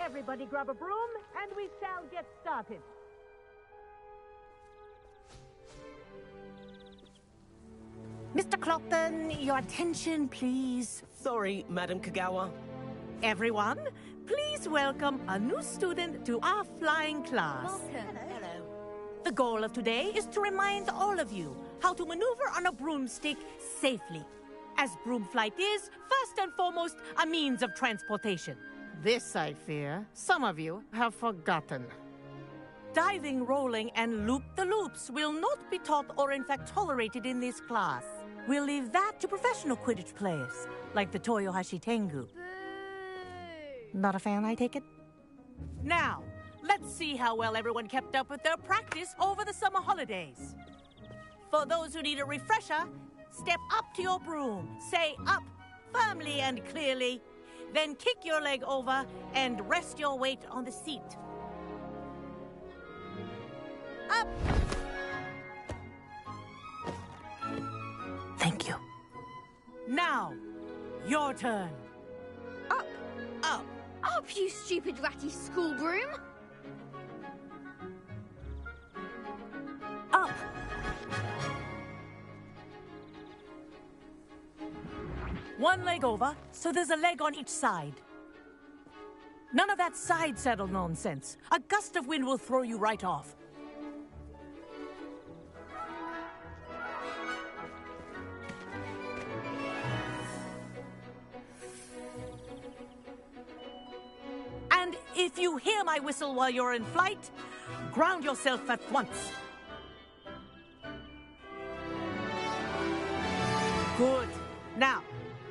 Everybody grab a broom, and we shall get started. Mr. Clopton, your attention, please. Sorry, Madam Kagawa. Everyone, please welcome a new student to our flying class. Welcome. Hello. The goal of today is to remind all of you how to maneuver on a broomstick safely, as broom flight is, first and foremost, a means of transportation. This, I fear, some of you have forgotten. Diving, rolling, and loop-the-loops will not be taught or in fact tolerated in this class. We'll leave that to professional Quidditch players, like the Toyohashi Tengu. Not a fan, I take it? Now, let's see how well everyone kept up with their practice over the summer holidays. For those who need a refresher, step up to your broom, say up firmly and clearly, then kick your leg over and rest your weight on the seat. Up! Thank you. Now, your turn. Up! Up! Up, you stupid ratty school broom! Up! One leg over, so there's a leg on each side. None of that side saddle nonsense. A gust of wind will throw you right off. And if you hear my whistle while you're in flight, ground yourself at once. Good. Now,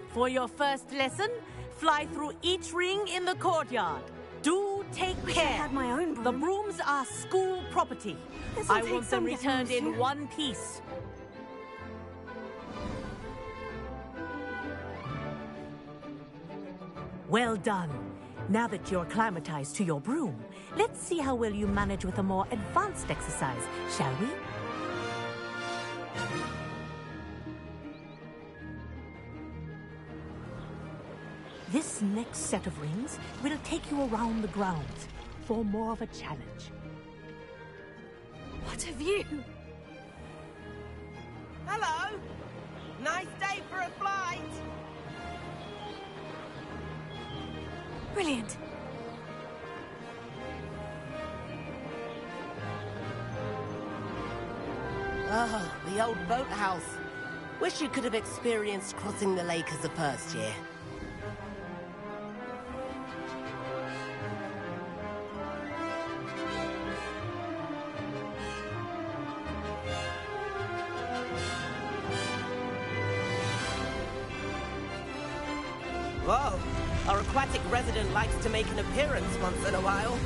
for your first lesson, fly through each ring in the courtyard. Do take care. I had my own broom. The brooms are school property. This'll I take want them some getting returned used in to. one piece. Well done. Now that you're acclimatized to your broom, let's see how well you manage with a more advanced exercise, shall we? This next set of rings will take you around the grounds for more of a challenge. What have you? Hello! Nice day for a flight! Brilliant. Ah, the old boathouse. Wish you could have experienced crossing the lake as a first year. Whoa! Our aquatic resident likes to make an appearance once in a while.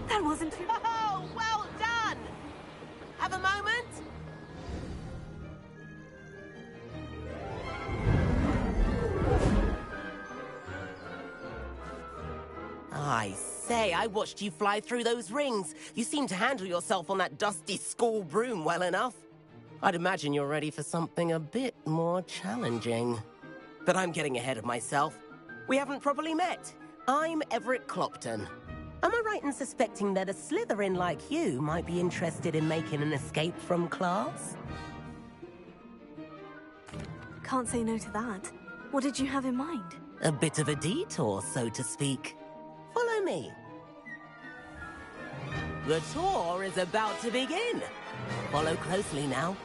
That wasn't too... Oh, well done! Have a moment? I say, I watched you fly through those rings. You seem to handle yourself on that dusty school broom well enough. I'd imagine you're ready for something a bit more challenging. But I'm getting ahead of myself. We haven't properly met. I'm Everett Clopton. Am I right in suspecting that a Slytherin like you might be interested in making an escape from class? Can't say no to that. What did you have in mind? A bit of a detour, so to speak. Follow me. The tour is about to begin. Follow closely now.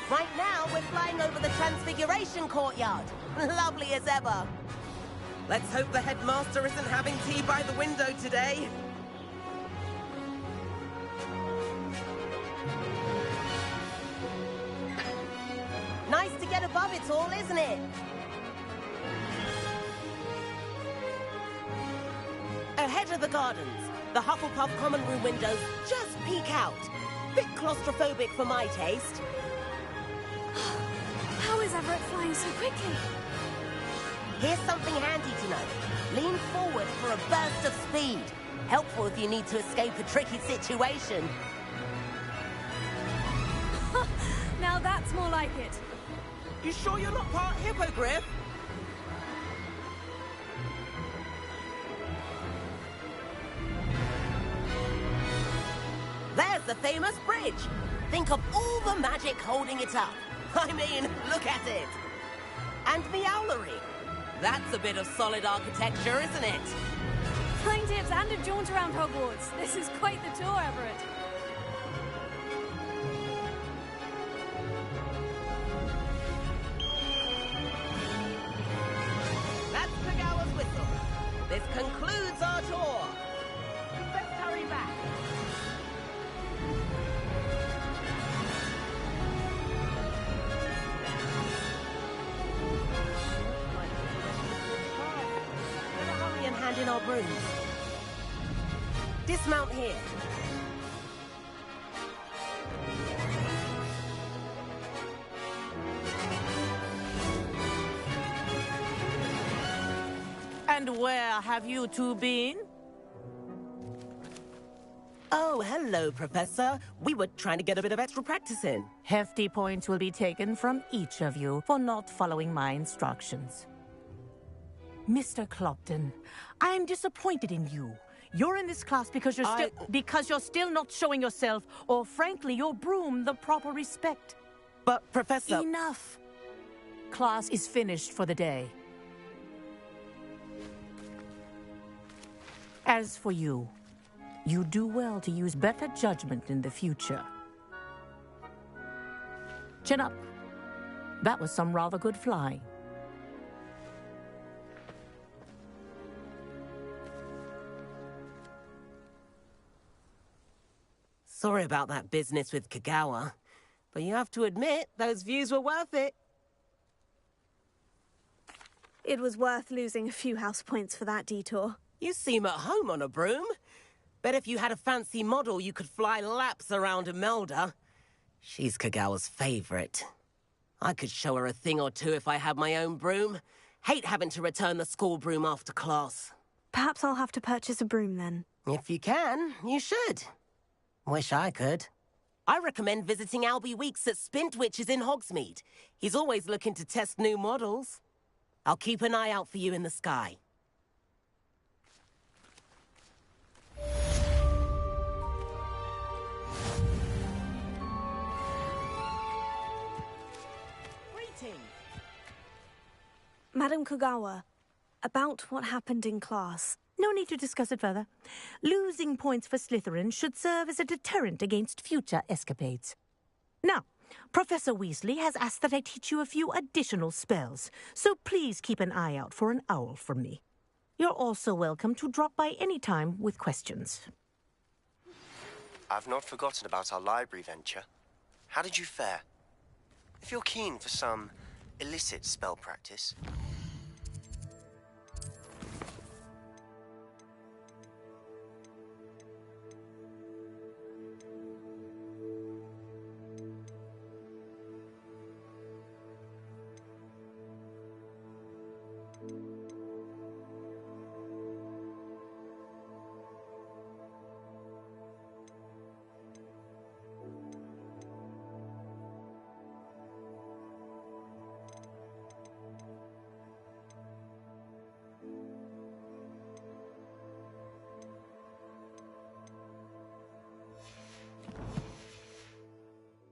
Right now, we're flying over the Transfiguration Courtyard. Lovely as ever. Let's hope the headmaster isn't having tea by the window today. Nice to get above it all, isn't it? the gardens. The Hufflepuff common room windows just peek out. Bit claustrophobic for my taste. How is Everett flying so quickly? Here's something handy to know. Lean forward for a burst of speed. Helpful if you need to escape a tricky situation. Now that's more like it. You sure you're not part hippogriff? There's the famous bridge. Think of all the magic holding it up. I mean, look at it. And the owlery. That's a bit of solid architecture, isn't it? Flying tips and a jaunt around Hogwarts. This is quite the tour, Everett. That's Kagawa's whistle. This concludes our tour. Let's hurry back. Better hurry and hand in our brooms. Dismount here. And where have you two been? Oh, hello, Professor. We were trying to get a bit of extra practice in. Hefty points will be taken from each of you for not following my instructions. Mr. Clopton, I am disappointed in you. You're in this class because you're still not showing yourself, or frankly, your broom the proper respect. But, Professor... Enough. Class is finished for the day. As for you, you do well to use better judgment in the future. Chin up. That was some rather good flying. Sorry about that business with Kagawa, but you have to admit, those views were worth it. It was worth losing a few house points for that detour. You seem at home on a broom. Bet if you had a fancy model, you could fly laps around Imelda. She's Kagawa's favorite. I could show her a thing or two if I had my own broom. Hate having to return the school broom after class. Perhaps I'll have to purchase a broom then. If you can, you should. Wish I could. I recommend visiting Albie Weeks at Spintwitches in Hogsmeade. He's always looking to test new models. I'll keep an eye out for you in the sky. Greetings. Madam Kagawa, about what happened in class. No need to discuss it further. Losing points for Slytherin should serve as a deterrent against future escapades. Now, Professor Weasley has asked that I teach you a few additional spells, so please keep an eye out for an owl from me. You're also welcome to drop by any time with questions. I've not forgotten about our library venture. How did you fare? If you're keen for some illicit spell practice...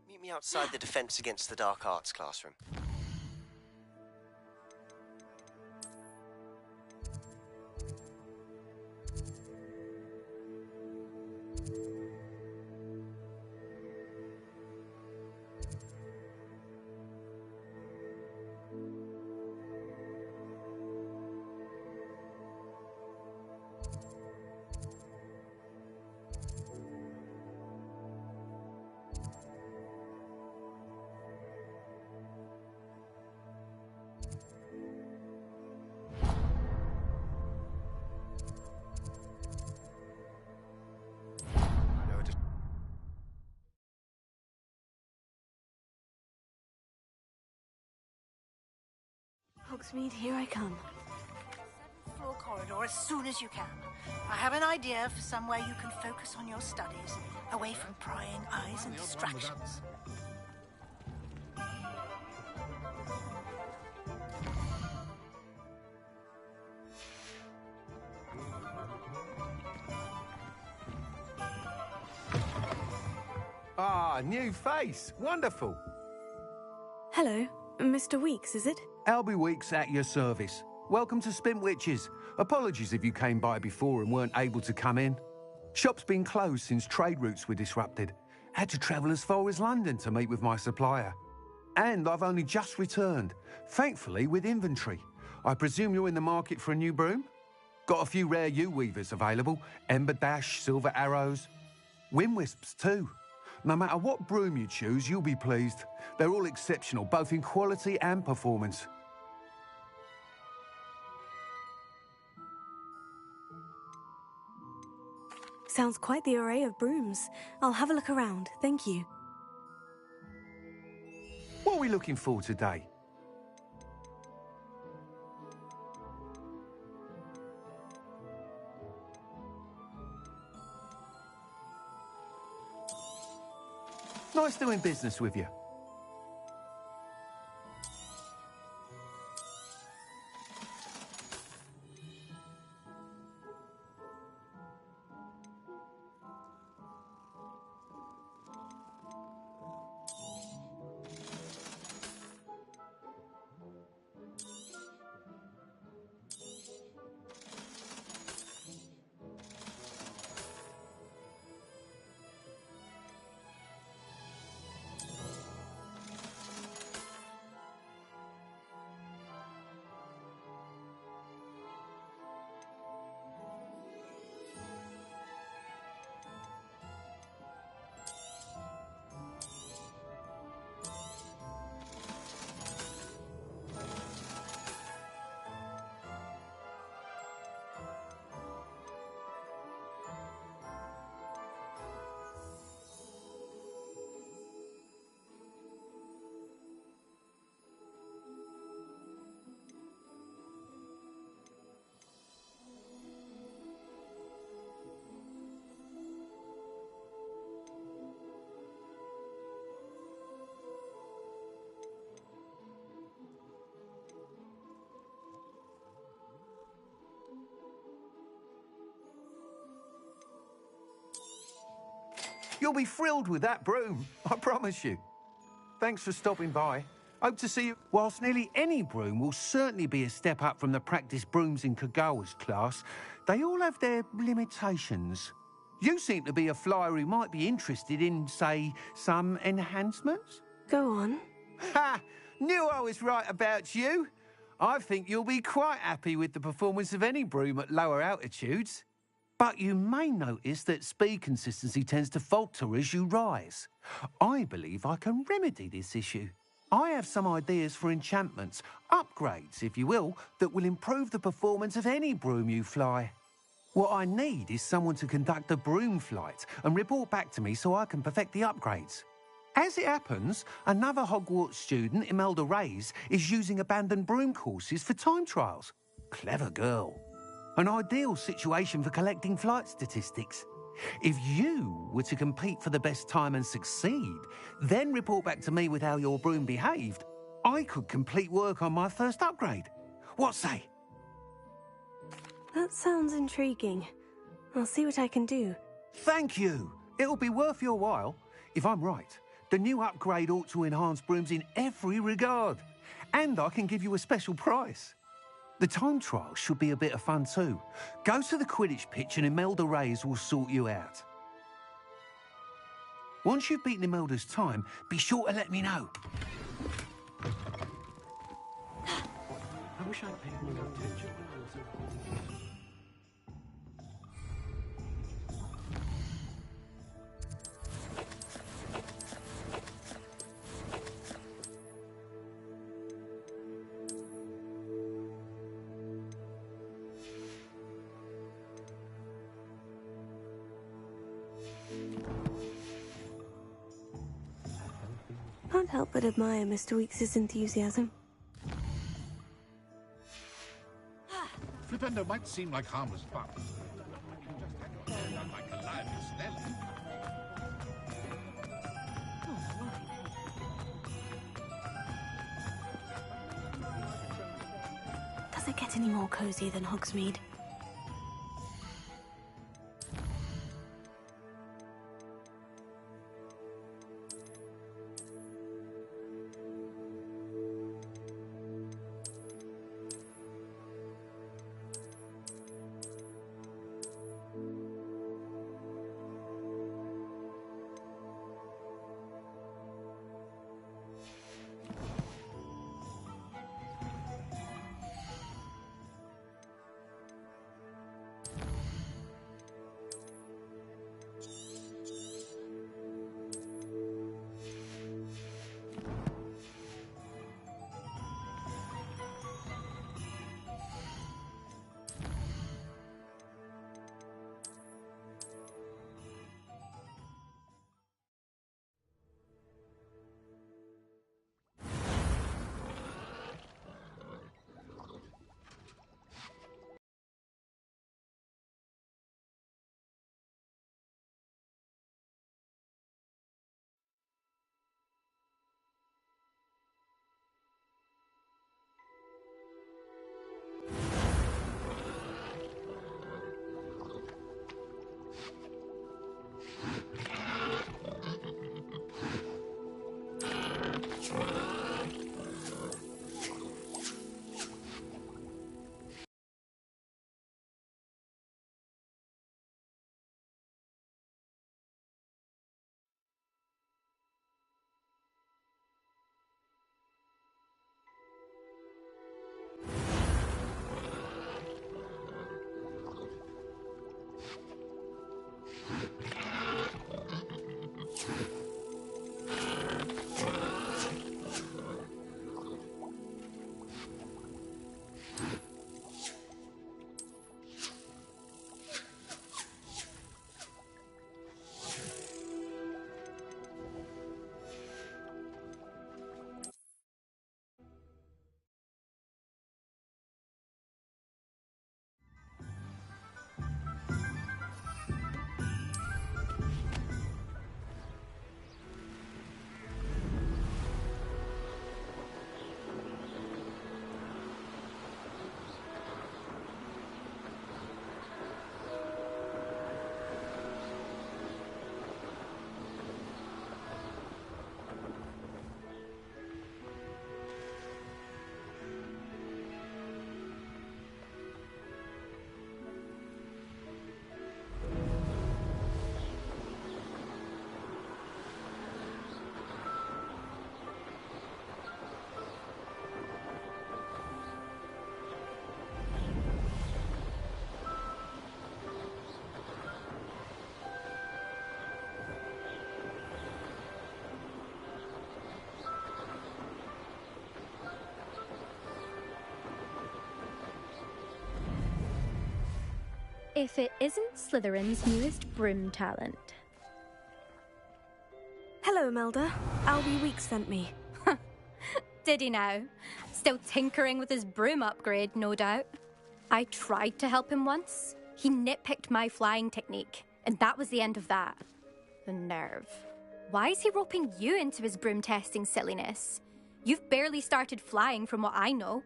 Meet me outside the Defense Against the Dark Arts classroom. Hogsmeade, here I come. 7th floor corridor as soon as you can. I have an idea for somewhere you can focus on your studies, away from prying eyes and distractions. Ah, new face. Wonderful. Hello, Mr. Weeks, is it? Albie Weeks at your service. Welcome to Spintwitches. Apologies if you came by before and weren't able to come in. Shop's been closed since trade routes were disrupted. Had to travel as far as London to meet with my supplier. And I've only just returned, thankfully with inventory. I presume you're in the market for a new broom? Got a few rare U-weavers available. Ember Dash, Silver Arrows. Wind Wisps too. No matter what broom you choose, you'll be pleased. They're all exceptional, both in quality and performance. Sounds quite the array of brooms. I'll have a look around, thank you. What are we looking for today? Nice doing business with you. You'll be thrilled with that broom, I promise you. Thanks for stopping by. Hope to see you. Whilst nearly any broom will certainly be a step up from the practice brooms in Kagawa's class, they all have their limitations. You seem to be a flyer who might be interested in, say, some enhancements? Go on. Ha! Knew I was right about you. I think you'll be quite happy with the performance of any broom at lower altitudes. But you may notice that speed consistency tends to falter as you rise. I believe I can remedy this issue. I have some ideas for enchantments, upgrades, if you will, that will improve the performance of any broom you fly. What I need is someone to conduct a broom flight and report back to me so I can perfect the upgrades. As it happens, another Hogwarts student, Imelda Reyes, is using abandoned broom courses for time trials. Clever girl. An ideal situation for collecting flight statistics. If you were to compete for the best time and succeed, then report back to me with how your broom behaved, I could complete work on my first upgrade. What say? That sounds intriguing. I'll see what I can do. Thank you. It'll be worth your while. If I'm right, the new upgrade ought to enhance brooms in every regard. And I can give you a special price. The time trial should be a bit of fun too. Go to the Quidditch pitch and Imelda Reyes will sort you out. Once you've beaten Imelda's time, be sure to let me know. I wish I'd paid more attention. Can't help but admire Mr. Weeks' enthusiasm. surrender might seem like harmless fun. You just had like a lioness then. Does it get any more cozy than Hogsmeade? If it isn't Slytherin's newest broom talent. Hello, Imelda. Albie Weeks sent me. Did he now? Still tinkering with his broom upgrade, no doubt. I tried to help him once. He nitpicked my flying technique, and that was the end of that. The nerve. Why is he roping you into his broom testing silliness? You've barely started flying from what I know.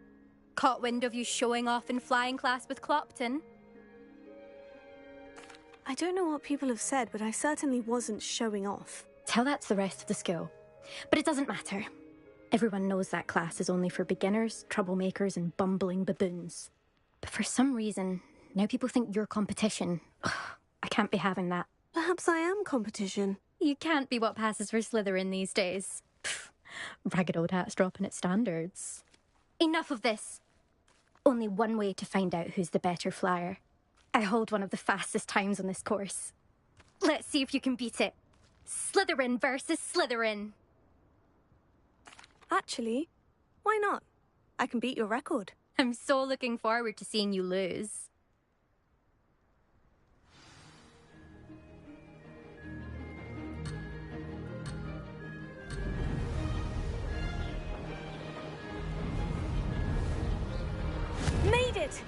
Caught wind of you showing off in flying class with Clopton. I don't know what people have said, but I certainly wasn't showing off. Tell that to the rest of the school. But it doesn't matter. Everyone knows that class is only for beginners, troublemakers, and bumbling baboons. But for some reason, now people think you're competition. Ugh, I can't be having that. Perhaps I am competition. You can't be what passes for Slytherin these days. Pfft, ragged old hat's dropping its standards. Enough of this. Only one way to find out who's the better flyer. I hold one of the fastest times on this course. Let's see if you can beat it. Slytherin versus Slytherin. Actually, why not? I can beat your record. I'm so looking forward to seeing you lose. Made it!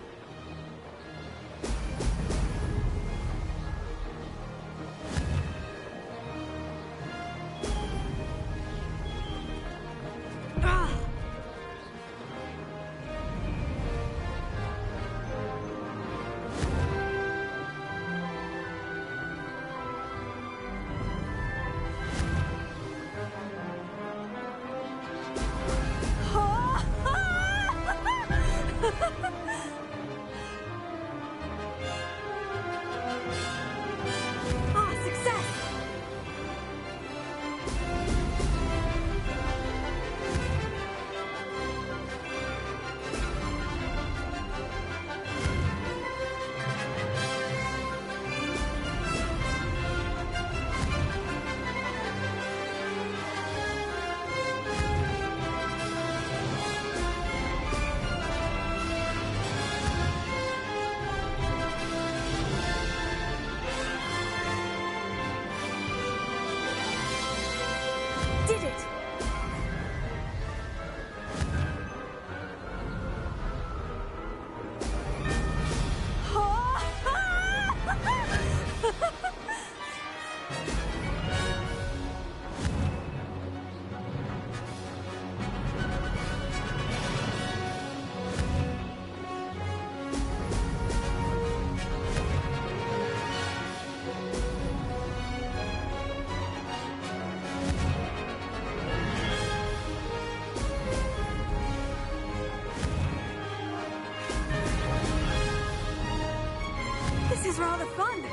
is rather fun.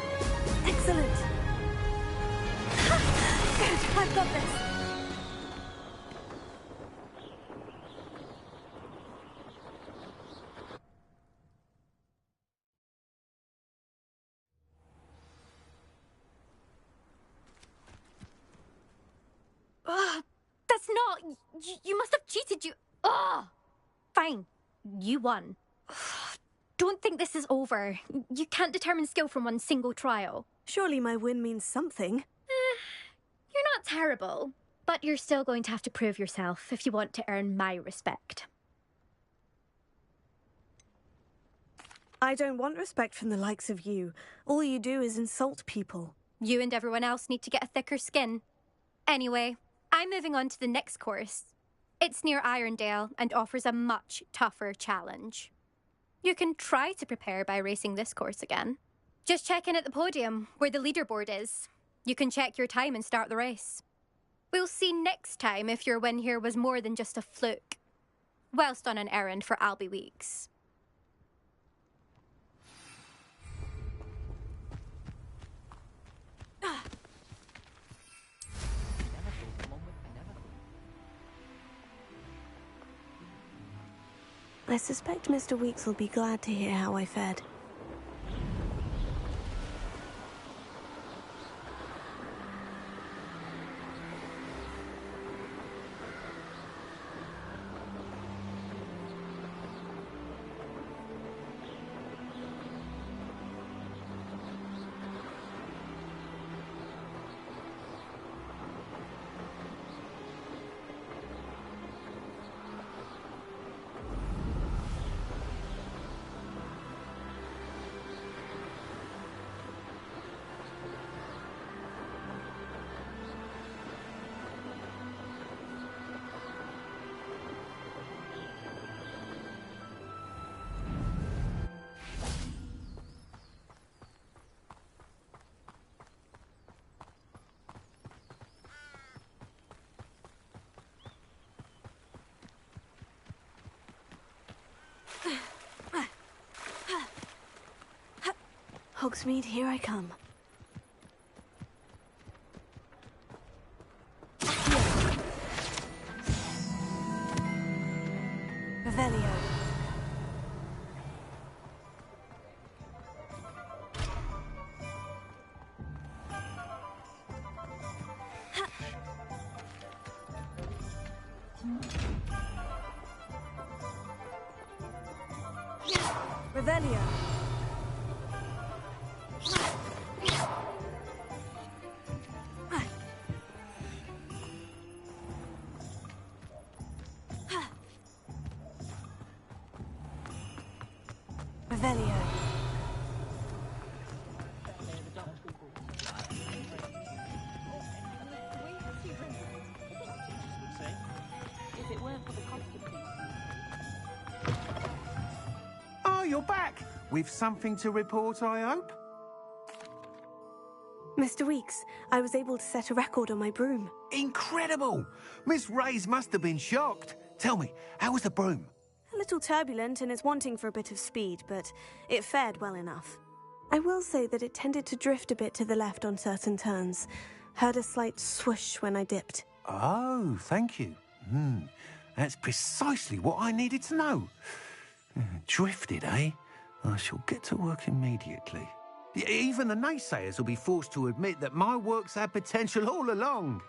Excellent. Good, I've got this. That's not... You must have cheated, you... Ugh! Fine. You won. Don't think this is over. You can't determine skill from one single trial. Surely my win means something. You're not terrible, but you're still going to have to prove yourself if you want to earn my respect. I don't want respect from the likes of you. All you do is insult people. You and everyone else need to get a thicker skin. Anyway, I'm moving on to the next course. It's near Irondale and offers a much tougher challenge. You can try to prepare by racing this course again. Just check in at the podium, where the leaderboard is. You can check your time and start the race. We'll see next time if your win here was more than just a fluke, whilst on an errand for Albie Weeks. I suspect Mr. Weeks will be glad to hear how I fared. Hogsmeade, here I come. Revelio. Revelio. Revelio. Oh, you're back! With something to report, I hope? Mr. Weeks, I was able to set a record on my broom. Incredible! Miss Reyes must have been shocked. Tell me, how was the broom? A little turbulent and is wanting for a bit of speed, but it fared well enough. I will say that it tended to drift a bit to the left on certain turns. Heard a slight swoosh when I dipped. Oh, thank you. That's precisely what I needed to know. Drifted, eh? I shall get to work immediately. Even the naysayers will be forced to admit that my work's had potential all along.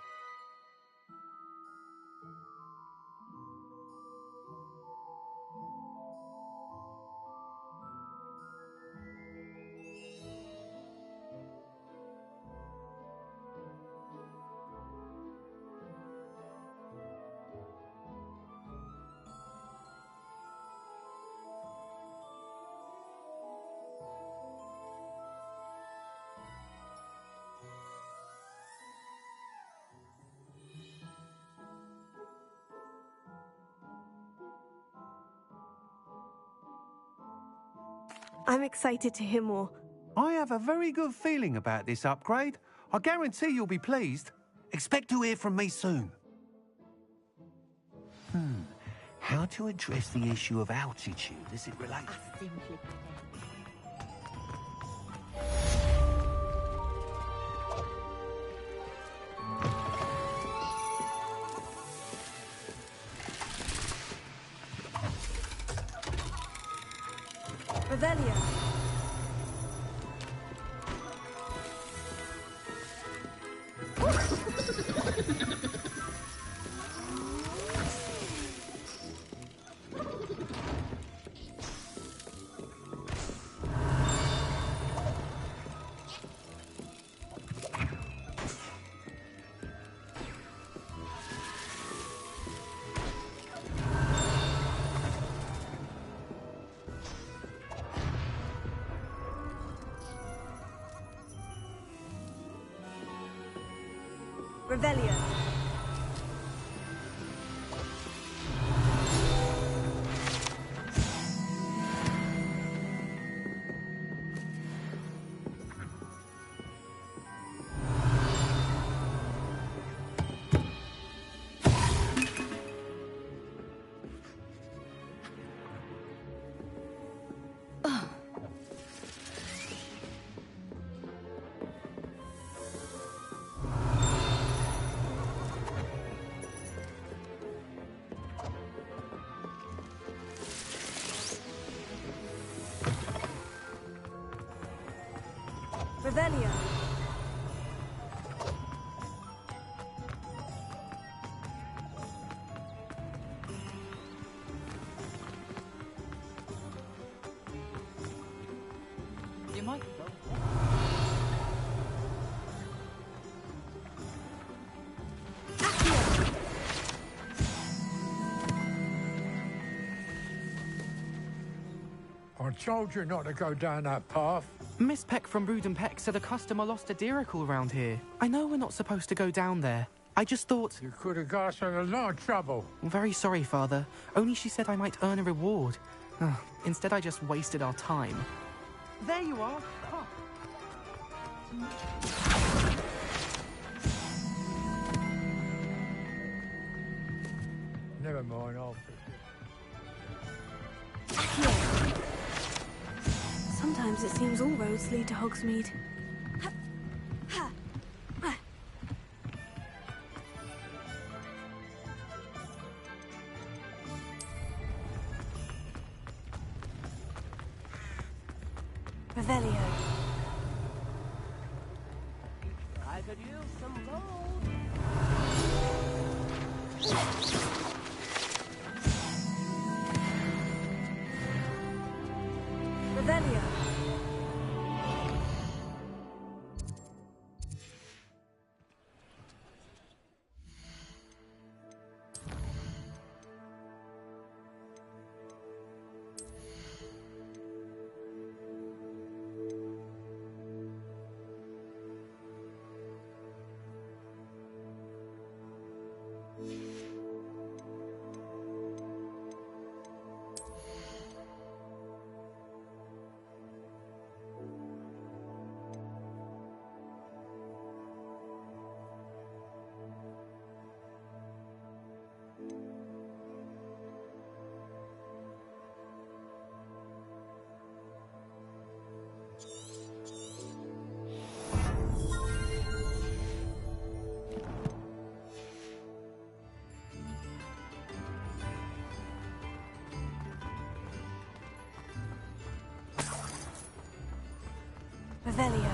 I'm excited to hear more. I have a very good feeling about this upgrade. I guarantee you'll be pleased. Expect to hear from me soon. How to address the issue of altitude as it relates... Revelio. Revelio. Revelio. You might go. I told you not to go down that path. Miss Peck from Brood and Peck said a customer lost a deeracle around here. I know we're not supposed to go down there. I just thought... You could have got us in a lot of trouble. I'm very sorry, Father. Only she said I might earn a reward. Instead, I just wasted our time. There you are. Huh. Never mind, I'll fix it. Sometimes it seems all roads lead to Hogsmeade. Revelio. I could use some gold. Revelio. Revelio.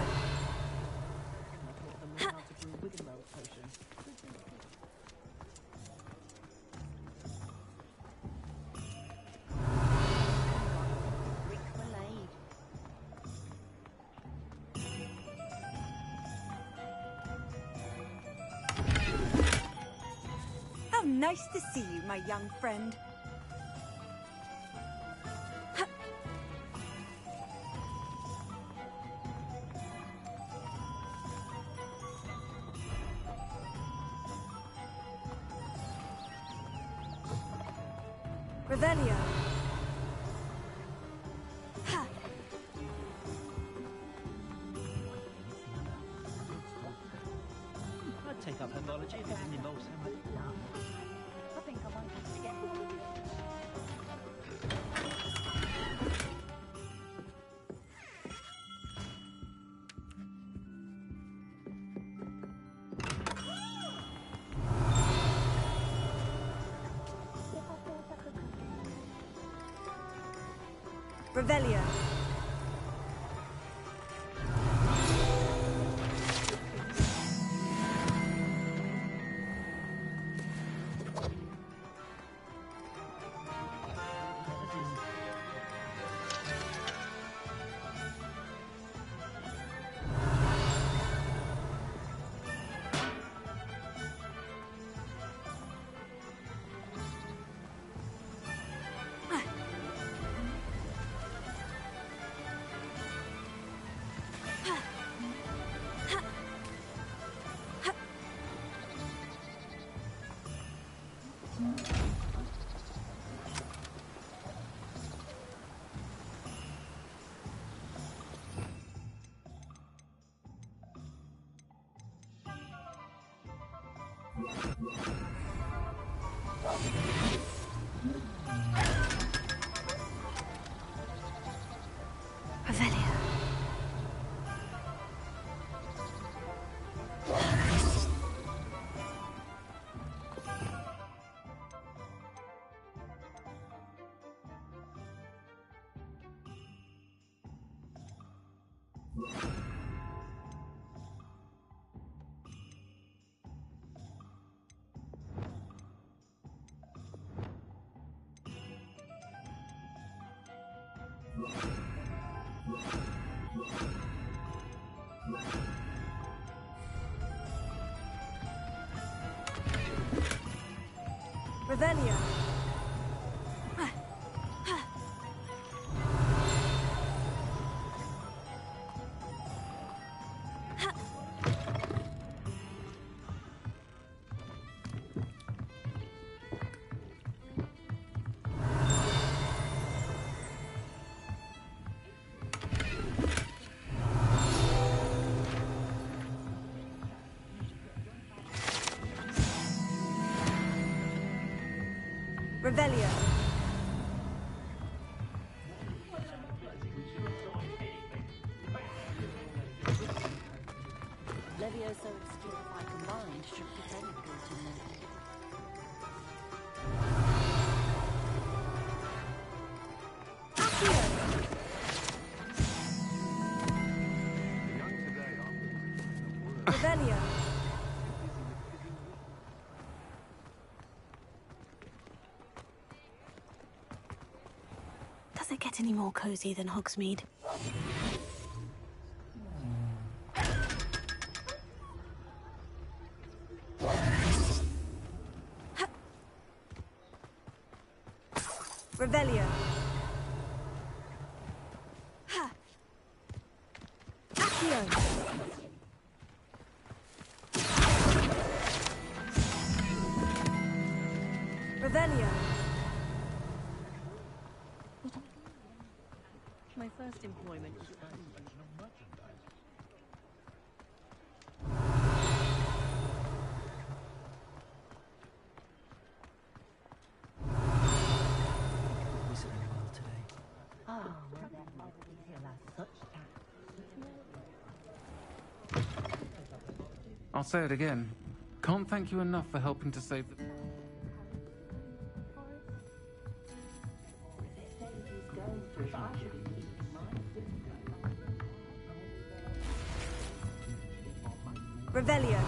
How nice to see you, my young friend. Revelio. I'd take up herbology if it didn't involve so much love. I think I might have to get Revelio. Revelio. Revelio. Revelio. Levioso and Stupefy combined should be very good in there. Revelio. Does it get any more cozy than Hogsmeade? Revelio. Accio. Revelio. My first employment was I'll say it again. Can't thank you enough for helping to save the... Revelio.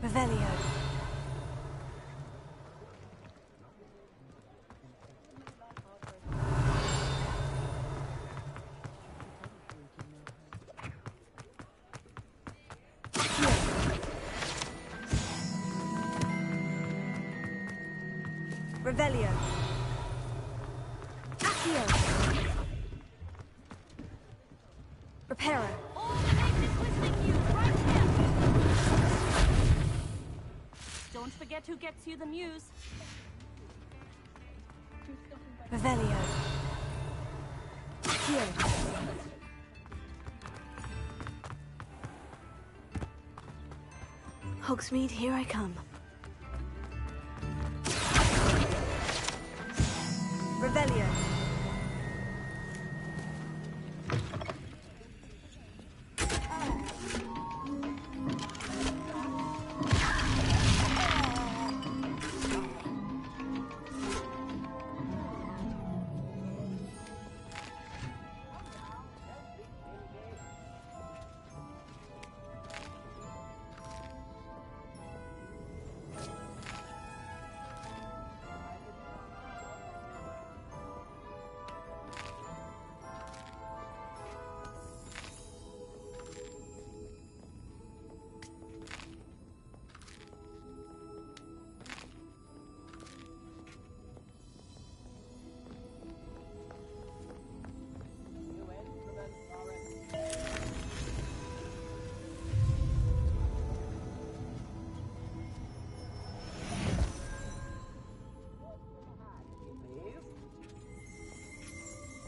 Revelio. Revelio. Accio. Reparo. Don't forget who gets you the muse. Revelio. Here. Hogsmeade, here I come. Revelio.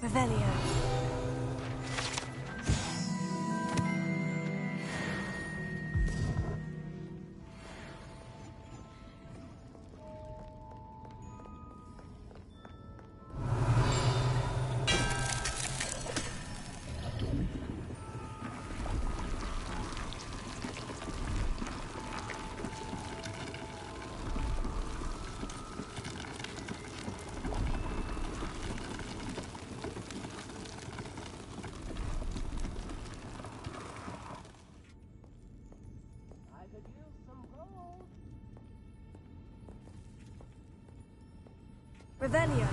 Revelio. Revelio.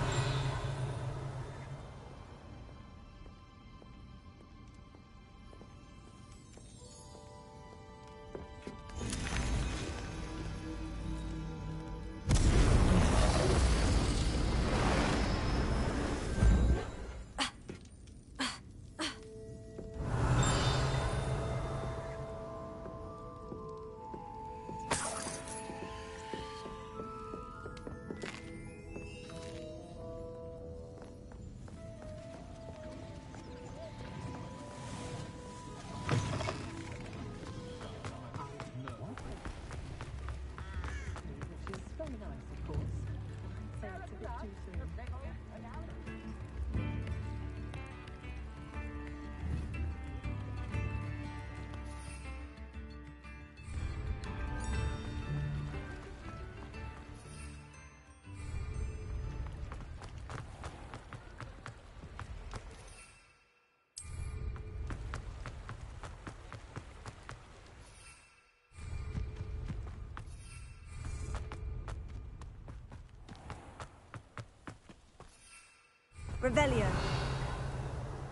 Revelio.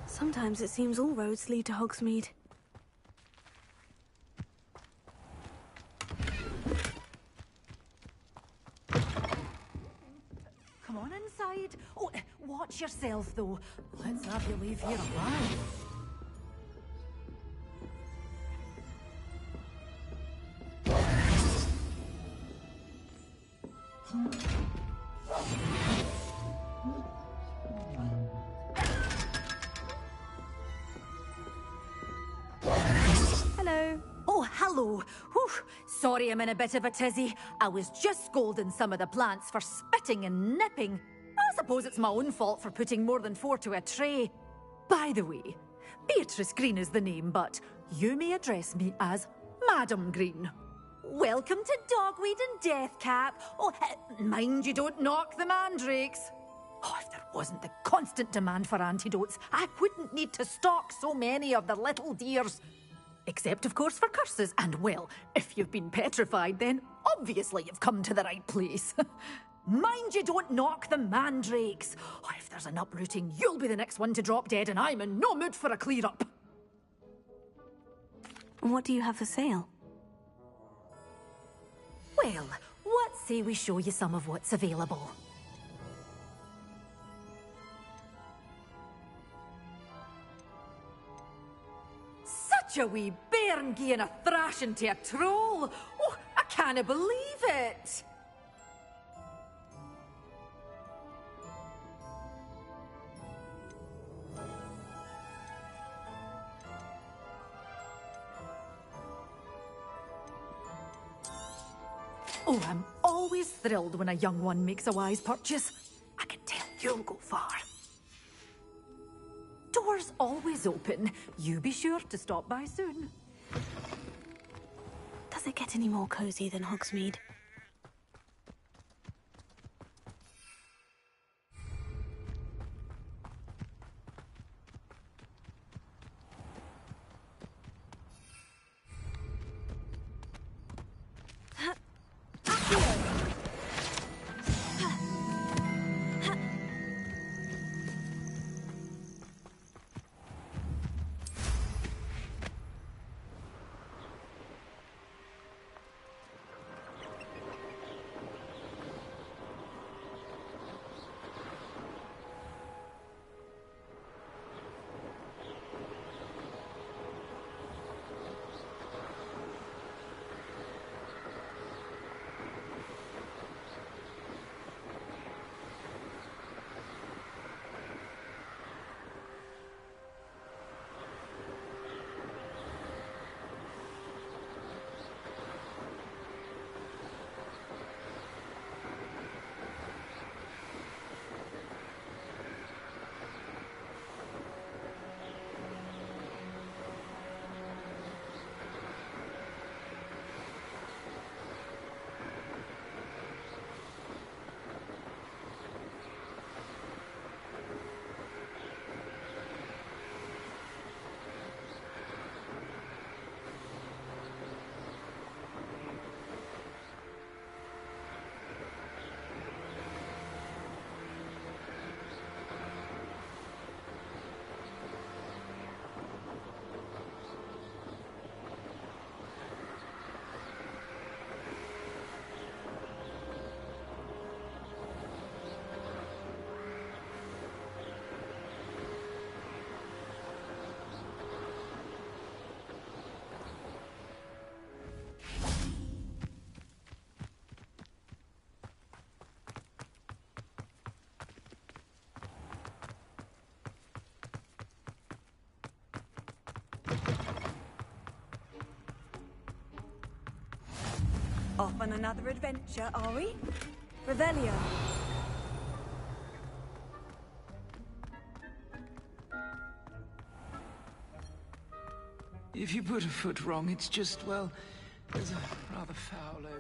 Sometimes it seems all roads lead to Hogsmeade. Come on inside. Oh, watch yourself, though. Let's have you leave here alive. Hello. Oh, hello. Whew. Sorry I'm in a bit of a tizzy. I was just scolding some of the plants for spitting and nipping. I suppose it's my own fault for putting more than 4 to a tray. By the way, Beatrice Green is the name, but you may address me as Madam Green. Welcome to Dogweed and Deathcap. Oh, mind you don't knock the mandrakes. Oh, if there wasn't the constant demand for antidotes, I wouldn't need to stock so many of the little dears. Except, of course, for curses. And, well, if you've been petrified, then obviously you've come to the right place. Mind you don't knock the mandrakes. Oh, if there's an uprooting, you'll be the next one to drop dead, and I'm in no mood for a clear-up. What do you have for sale? Well, what say we show you some of what's available? Such a wee bairn gieing a thrashing to a troll! Oh, I can't believe it! Oh, I'm always thrilled when a young one makes a wise purchase. I can tell you'll go far. Doors always open. You be sure to stop by soon. Does it get any more cozy than Hogsmeade? Off on another adventure, are we? Revelio. If you put a foot wrong, it's just, well, there's a rather foul odor.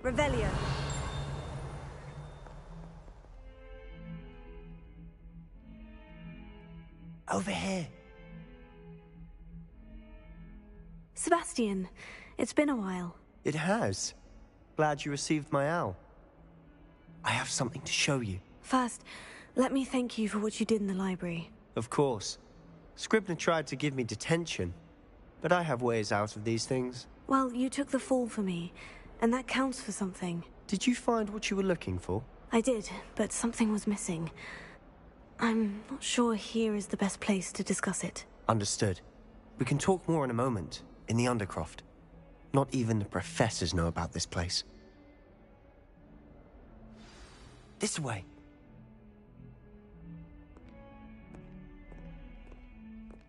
Revelio. Over here. Sebastian, it's been a while. It has. Glad you received my owl. I have something to show you. First, let me thank you for what you did in the library. Of course. Scribner tried to give me detention, but I have ways out of these things. Well, you took the fall for me, and that counts for something. Did you find what you were looking for? I did, but something was missing. I'm not sure here is the best place to discuss it. Understood. We can talk more in a moment, in the Undercroft. Not even the professors know about this place. This way.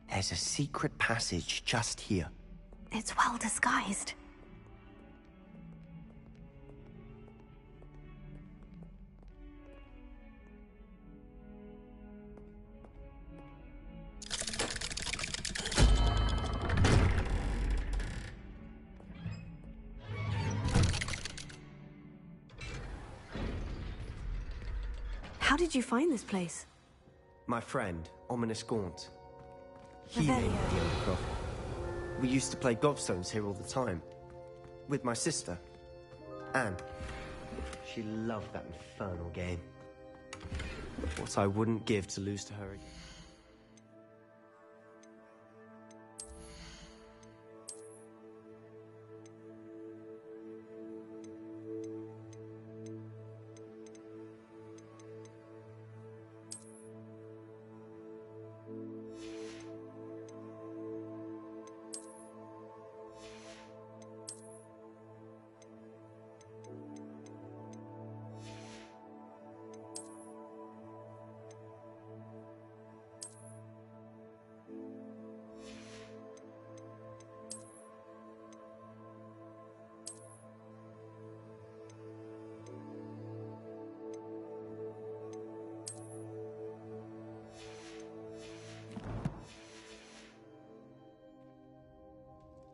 There's a secret passage just here. It's well disguised. How did you find this place? My friend, Ominous Gaunt. He named the Undercroft. We used to play gobstones here all the time. With my sister, Anne. She loved that infernal game. What I wouldn't give to lose to her again.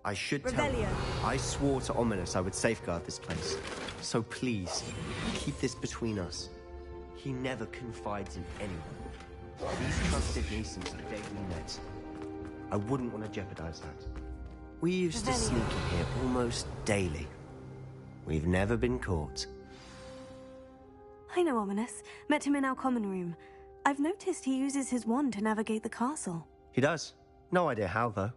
I should tell you. I swore to Ominous I would safeguard this place. So please, keep this between us. He never confides in anyone. He's trusted me since the day we met. I wouldn't want to jeopardize that. We used to sneak in here almost daily. We've never been caught. I know Ominous. Met him in our common room. I've noticed he uses his wand to navigate the castle. He does. No idea how, though.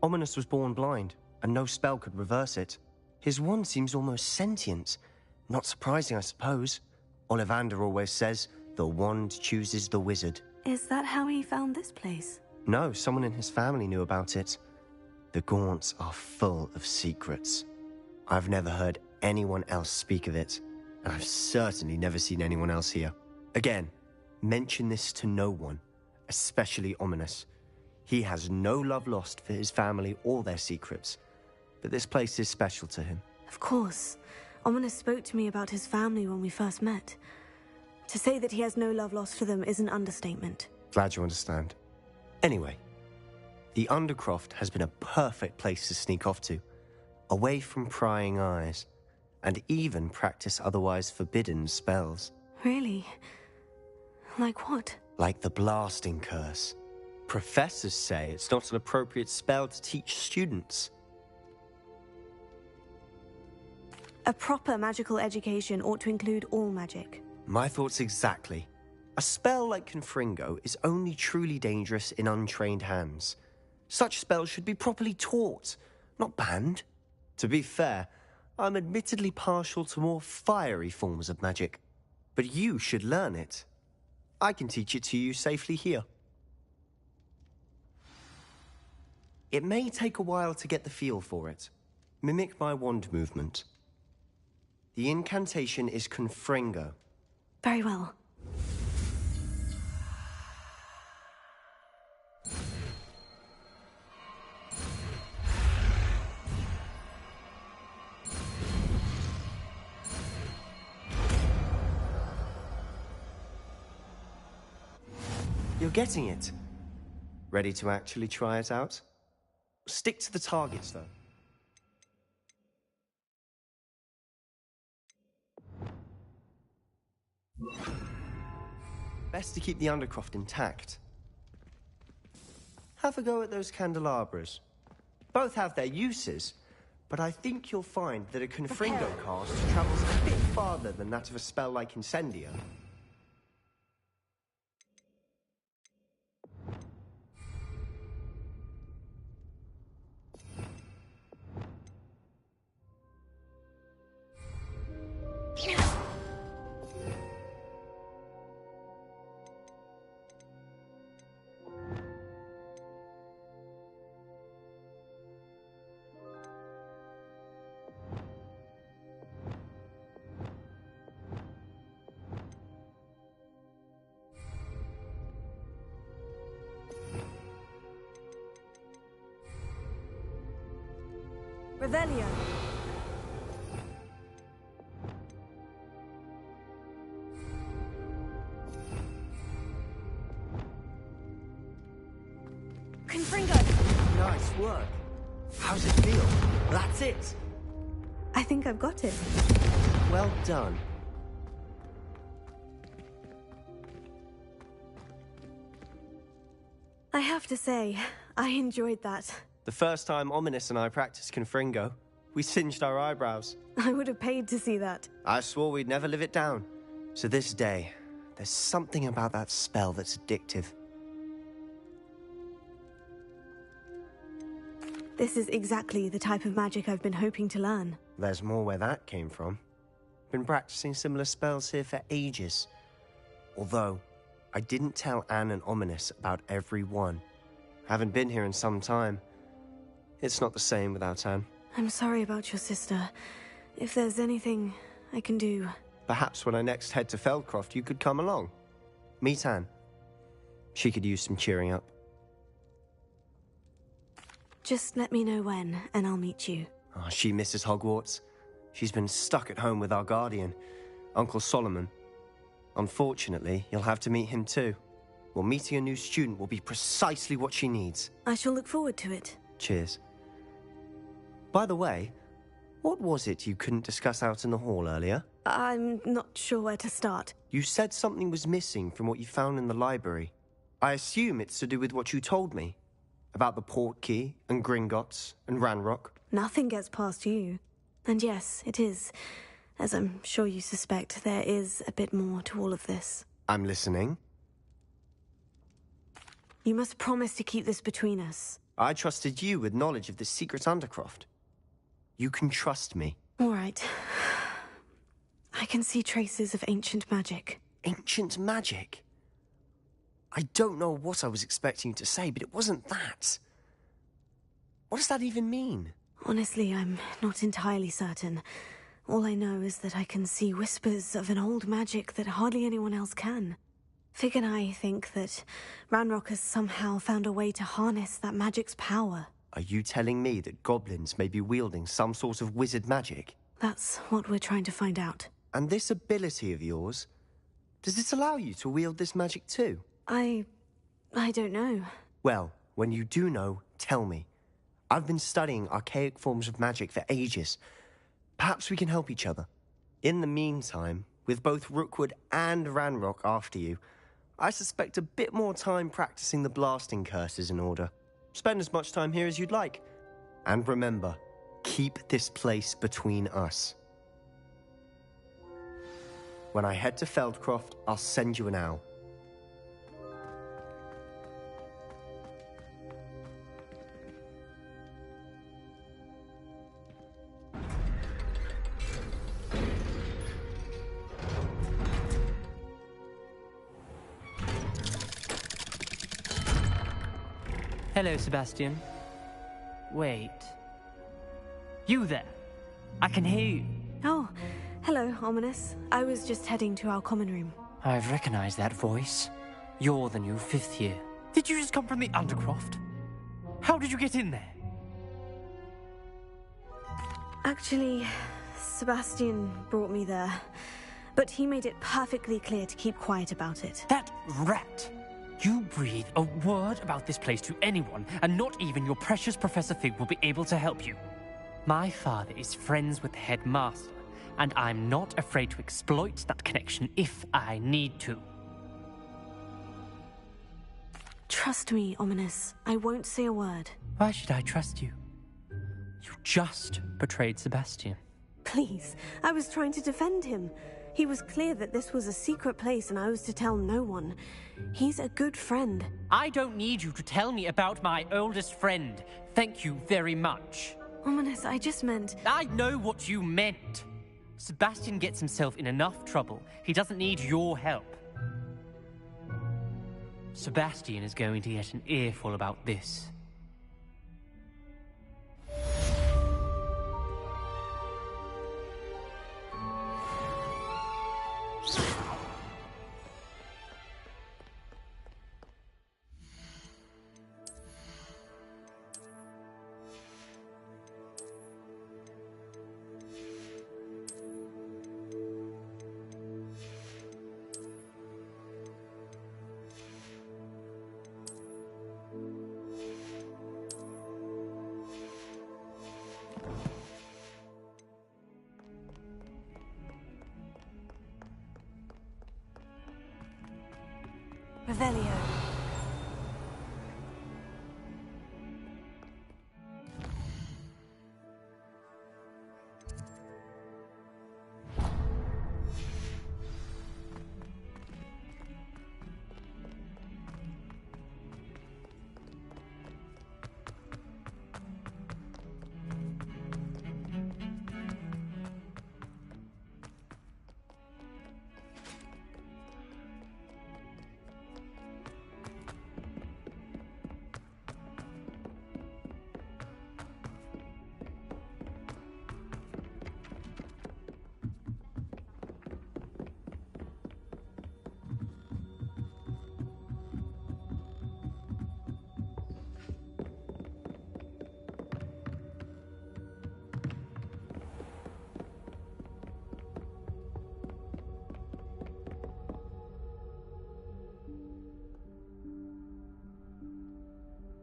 Ominous was born blind, and no spell could reverse it. His wand seems almost sentient. Not surprising, I suppose. Ollivander always says, the wand chooses the wizard. Is that how he found this place? No, someone in his family knew about it. The Gaunts are full of secrets. I've never heard anyone else speak of it, and I've certainly never seen anyone else here. Again, mention this to no one, especially Ominous. He has no love lost for his family or their secrets, but this place is special to him. Of course. Ominous spoke to me about his family when we first met. To say that he has no love lost for them is an understatement. Glad you understand. Anyway, the Undercroft has been a perfect place to sneak off to, away from prying eyes, and even practice otherwise forbidden spells. Really? Like what? Like the blasting curse. Professors say it's not an appropriate spell to teach students. A proper magical education ought to include all magic. My thoughts exactly. A spell like Confringo is only truly dangerous in untrained hands. Such spells should be properly taught, not banned. To be fair, I'm admittedly partial to more fiery forms of magic, but you should learn it. I can teach it to you safely here. It may take a while to get the feel for it. Mimic my wand movement. The incantation is Confringo. Very well. You're getting it. Ready to actually try it out? Stick to the targets, though. Best to keep the Undercroft intact. Have a go at those candelabras. Both have their uses, but I think you'll find that a Confringo cast travels a bit farther than that of a spell like Incendio. Revelio. Confringo. Nice work. How's it feel? That's it. I think I've got it. Well done. I have to say, I enjoyed that. The first time Ominous and I practiced Confringo, we singed our eyebrows. I would have paid to see that. I swore we'd never live it down. So this day, there's something about that spell that's addictive. This is exactly the type of magic I've been hoping to learn. There's more where that came from. Been practicing similar spells here for ages. Although, I didn't tell Anne and Ominous about every one. Haven't been here in some time. It's not the same without Anne. I'm sorry about your sister. If there's anything I can do... Perhaps when I next head to Feldcroft, you could come along. Meet Anne. She could use some cheering up. Just let me know when, and I'll meet you. Oh, she misses Hogwarts. She's been stuck at home with our guardian, Uncle Solomon. Unfortunately, you'll have to meet him too. Well, meeting a new student will be precisely what she needs. I shall look forward to it. Cheers. By the way, what was it you couldn't discuss out in the hall earlier? I'm not sure where to start. You said something was missing from what you found in the library. I assume it's to do with what you told me. About the port key, and Gringotts, and Ranrock. Nothing gets past you. And yes, it is. As I'm sure you suspect, there is a bit more to all of this. I'm listening. You must promise to keep this between us. I trusted you with knowledge of this secret undercroft. You can trust me. All right. I can see traces of ancient magic. Ancient magic? I don't know what I was expecting you to say, but it wasn't that. What does that even mean? Honestly, I'm not entirely certain. All I know is that I can see whispers of an old magic that hardly anyone else can. Fig and I think that Ranrock has somehow found a way to harness that magic's power. Are you telling me that goblins may be wielding some sort of wizard magic? That's what we're trying to find out. And this ability of yours, does it allow you to wield this magic too? I don't know. Well, when you do know, tell me. I've been studying archaic forms of magic for ages. Perhaps we can help each other. In the meantime, with both Rookwood and Ranrock after you, I suspect a bit more time practicing the blasting curse is in order. Spend as much time here as you'd like. And remember, keep this place between us. When I head to Feldcroft, I'll send you an owl. Hello, Sebastian. Wait. You there? I can hear you. Oh, hello, Ominous. I was just heading to our common room. I've recognized that voice. You're the new 5th year. Did you just come from the Undercroft? How did you get in there? Actually, Sebastian brought me there. But he made it perfectly clear to keep quiet about it. That rat! You breathe a word about this place to anyone, and not even your precious Professor Fig will be able to help you. My father is friends with the headmaster, and I'm not afraid to exploit that connection if I need to. Trust me, Ominous. I won't say a word. Why should I trust you? You just betrayed Sebastian. Please, I was trying to defend him. He was clear that this was a secret place and I was to tell no one. He's a good friend. I don't need you to tell me about my oldest friend. Thank you very much. Ominous, I just meant... I know what you meant. Sebastian gets himself in enough trouble. He doesn't need your help. Sebastian is going to get an earful about this. Revelio.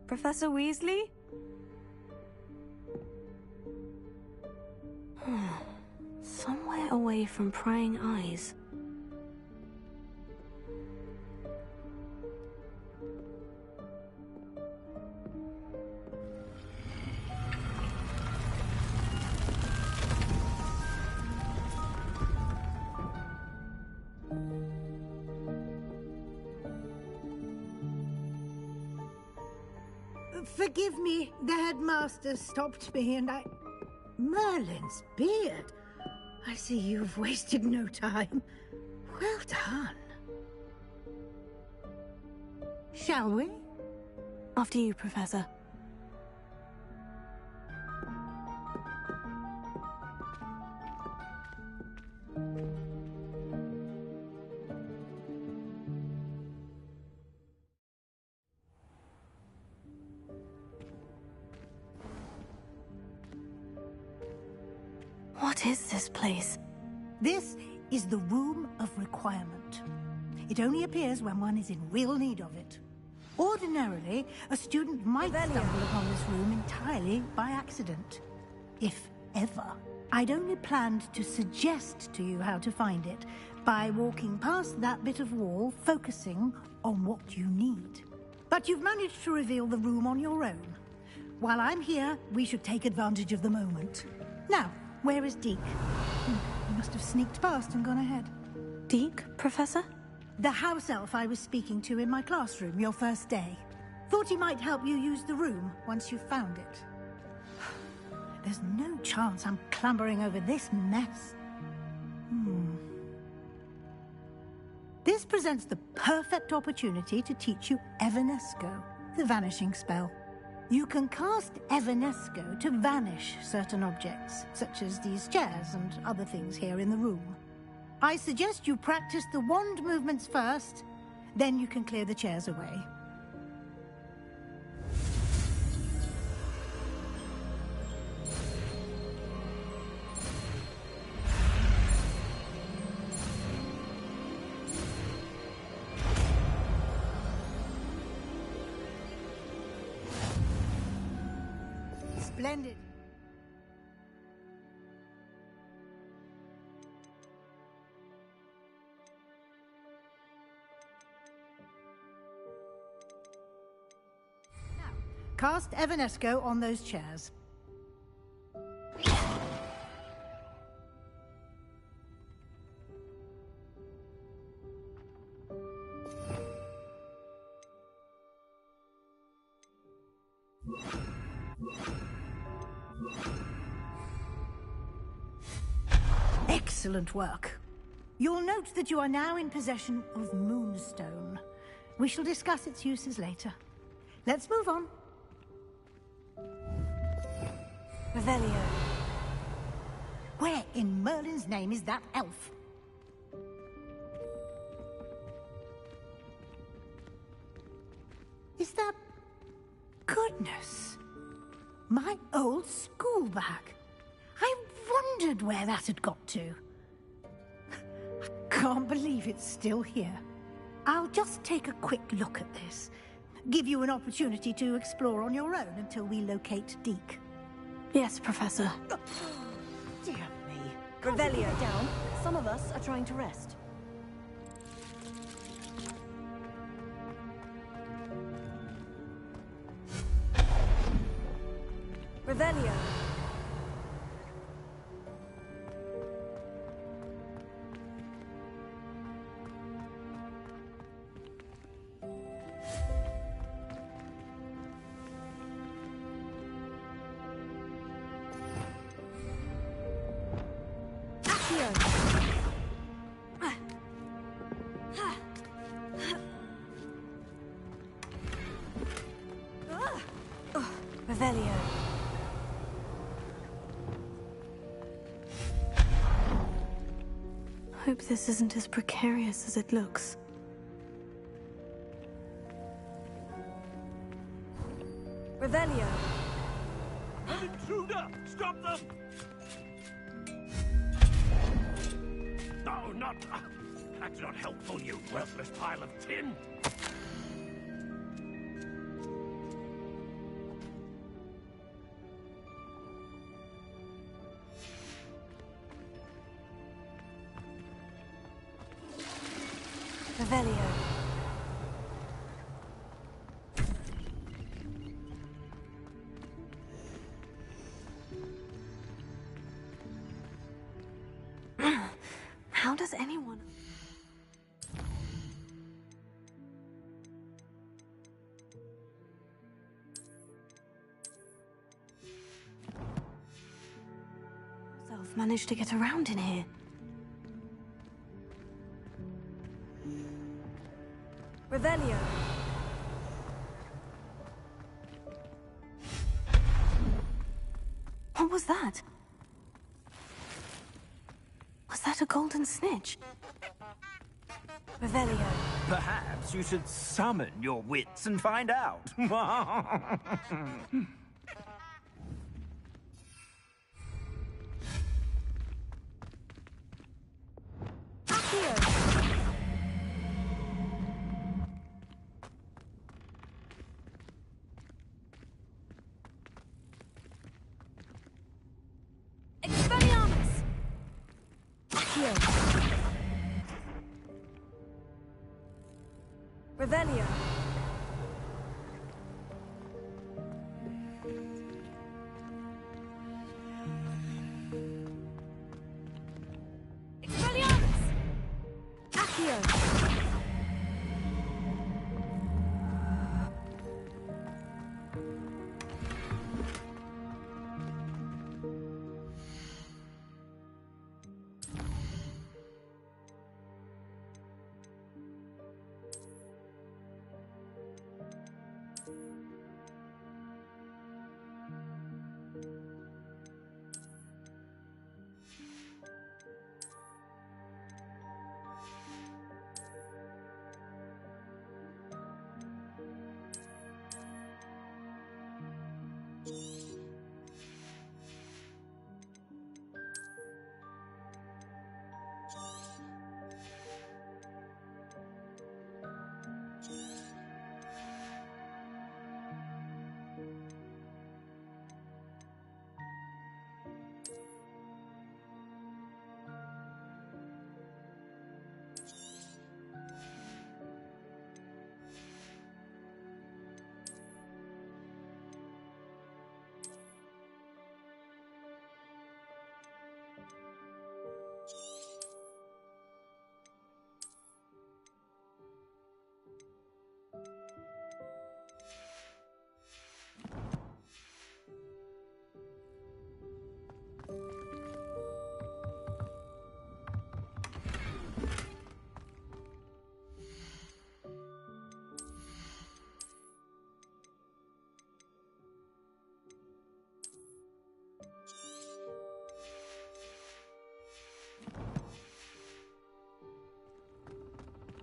Professor Weasley? away from prying eyes. Forgive me, the headmaster stopped me and I... Merlin's beard. I see you've wasted no time. Well done. Shall we? After you, Professor. What is this place? This is the Room of Requirement. It only appears when one is in real need of it. Ordinarily, a student might stumble upon this room entirely by accident. If ever. I'd only planned to suggest to you how to find it by walking past that bit of wall, focusing on what you need. But you've managed to reveal the room on your own. While I'm here, we should take advantage of the moment. Now, where is Deke? He must have sneaked past and gone ahead. Deke, Professor? The house elf I was speaking to in my classroom your first day. Thought he might help you use the room once you found it. There's no chance I'm clambering over this mess. This presents the perfect opportunity to teach you Evanesco, the vanishing spell. You can cast Evanesco to vanish certain objects, such as these chairs and other things here in the room. I suggest you practice the wand movements first, then you can clear the chairs away. Splendid. Now, cast Evanesco on those chairs. Excellent work. You'll note that you are now in possession of Moonstone. We shall discuss its uses later. Let's move on. Revelio. Where in Merlin's name is that elf? Is that... Goodness. My old school bag. I wondered where that had got to. I can't believe it's still here. I'll just take a quick look at this. Give you an opportunity to explore on your own until we locate Deke. Yes, Professor. Dear me. Revelio down. Some of us are trying to rest. Revelio. Revelio. Hope this isn't as precarious as it looks. Revelio. An intruder! Stop them! No, not... That's not helpful, you worthless pile of tin! Revelio. How does anyone... managed to get around in here? Revelio. What was that? Was that a golden snitch? Revelio. Perhaps you should summon your wits and find out. Revelio. Expelliarmus! Accio!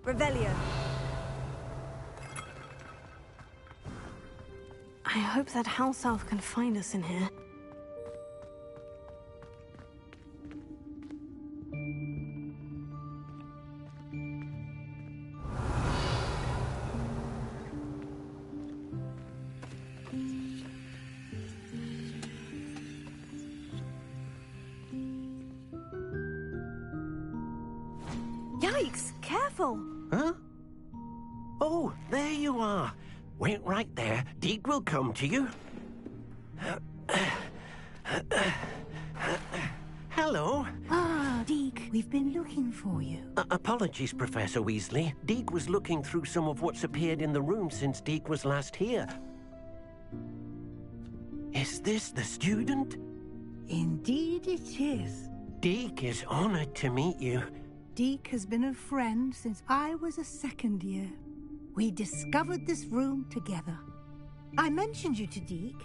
Revelio. I hope that house elf can find us in here. Yikes! Careful! Huh? Oh, there you are. Wait right there. Deke will come to you. Hello. Ah, Deke, we've been looking for you. Apologies, Professor Weasley. Deke was looking through some of what's appeared in the room since Deke was last here. Is this the student? Indeed it is. Deke is honored to meet you. Deke has been a friend since I was a second year. We discovered this room together. I mentioned you to Deke.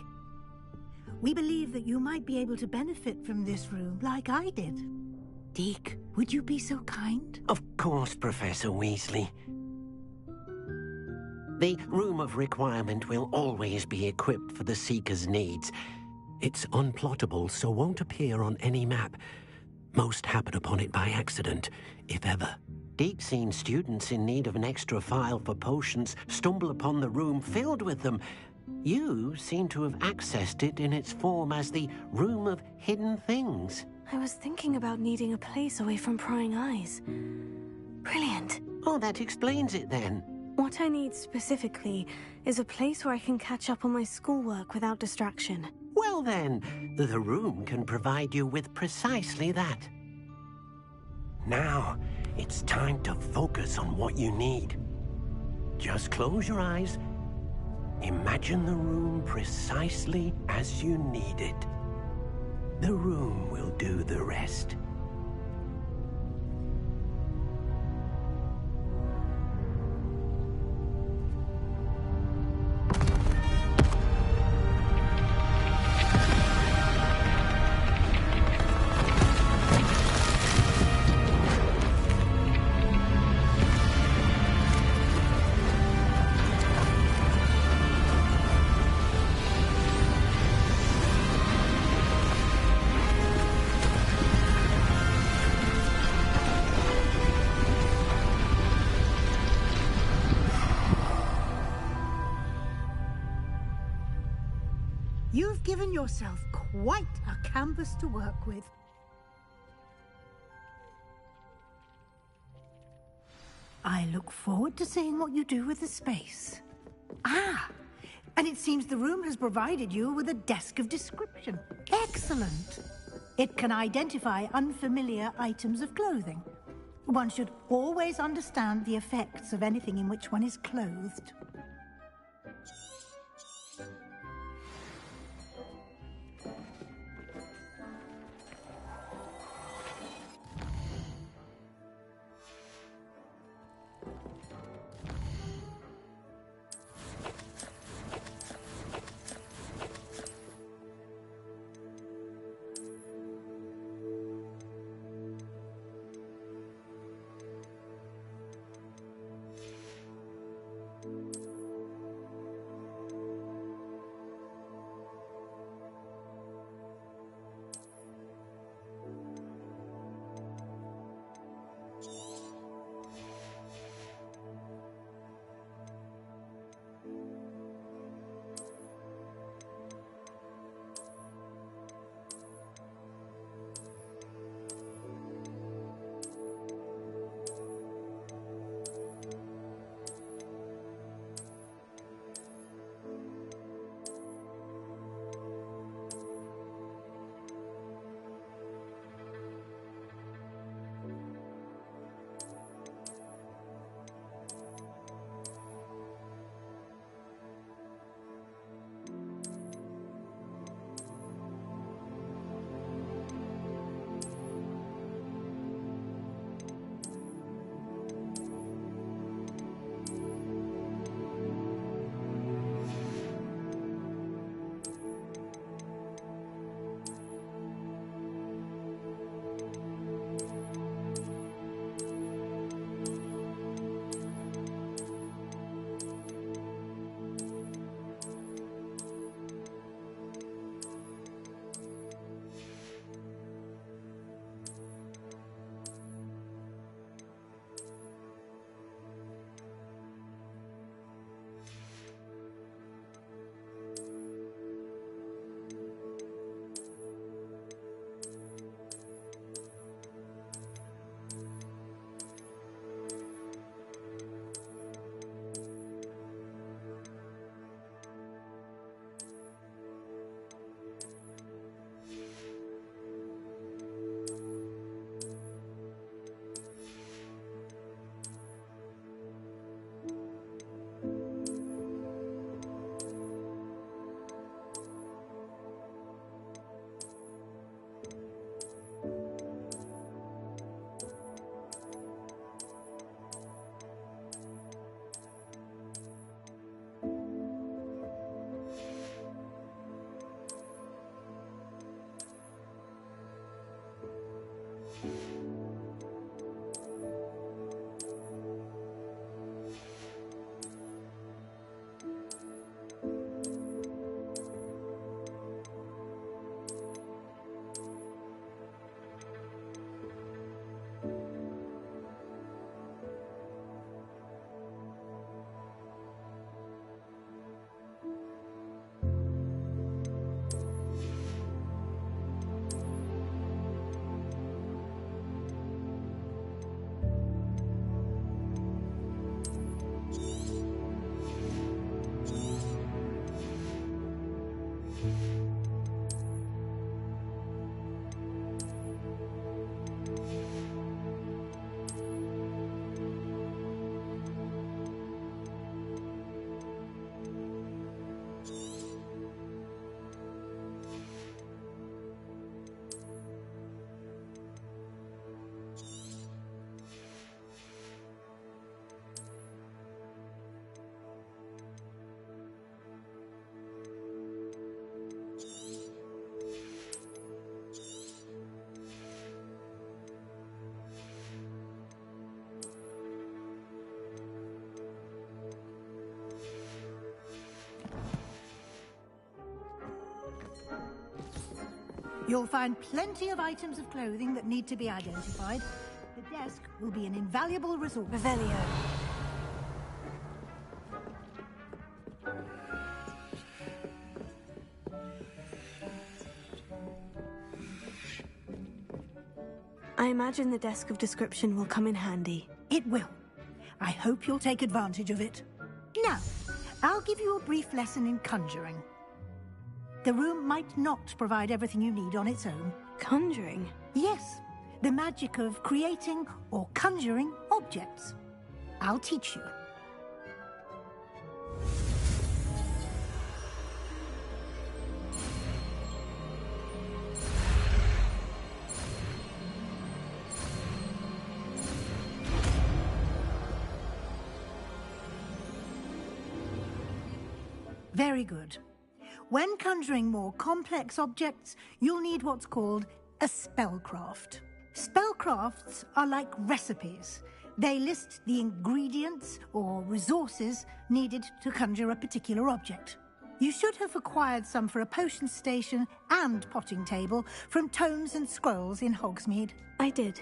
We believe that you might be able to benefit from this room like I did. Deke, would you be so kind? Of course, Professor Weasley. The Room of Requirement will always be equipped for the Seeker's needs. It's unplottable, so won't appear on any map. Most happen upon it by accident, if ever. Deke's seen students in need of an extra file for potions stumble upon the room filled with them. You seem to have accessed it in its form as the Room of Hidden Things. I was thinking about needing a place away from prying eyes. Brilliant. Oh, that explains it then. What I need specifically is a place where I can catch up on my schoolwork without distraction. Well then, the room can provide you with precisely that. Now, it's time to focus on what you need. Just close your eyes. Imagine the room precisely as you need it. The room will do the rest. You've given yourself quite a canvas to work with. I look forward to seeing what you do with the space. Ah, and it seems the room has provided you with a desk of description. Excellent. It can identify unfamiliar items of clothing. One should always understand the effects of anything in which one is clothed. You'll find plenty of items of clothing that need to be identified. The desk will be an invaluable resource. Revelio. I imagine the desk of description will come in handy. It will. I hope you'll take advantage of it. Now, I'll give you a brief lesson in conjuring. The room might not provide everything you need on its own. Conjuring? Yes, the magic of creating or conjuring objects. I'll teach you. Very good. When conjuring more complex objects, you'll need what's called a spellcraft. Spellcrafts are like recipes. They list the ingredients or resources needed to conjure a particular object. You should have acquired some for a potion station and potting table from tomes and scrolls in Hogsmeade. I did.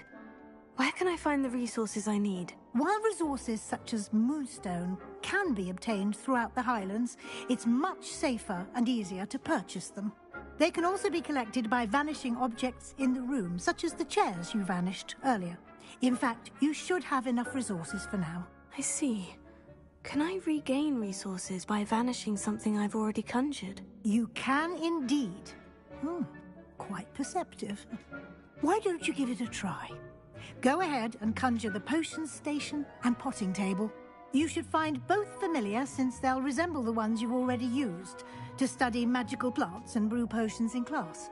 Where can I find the resources I need? While resources such as Moonstone can be obtained throughout the Highlands, it's much safer and easier to purchase them. They can also be collected by vanishing objects in the room, such as the chairs you vanished earlier. In fact, you should have enough resources for now. I see. Can I regain resources by vanishing something I've already conjured? You can indeed. Quite perceptive. Why don't you give it a try? Go ahead and conjure the potion station and potting table. You should find both familiar, since they'll resemble the ones you've already used to study magical plants and brew potions in class.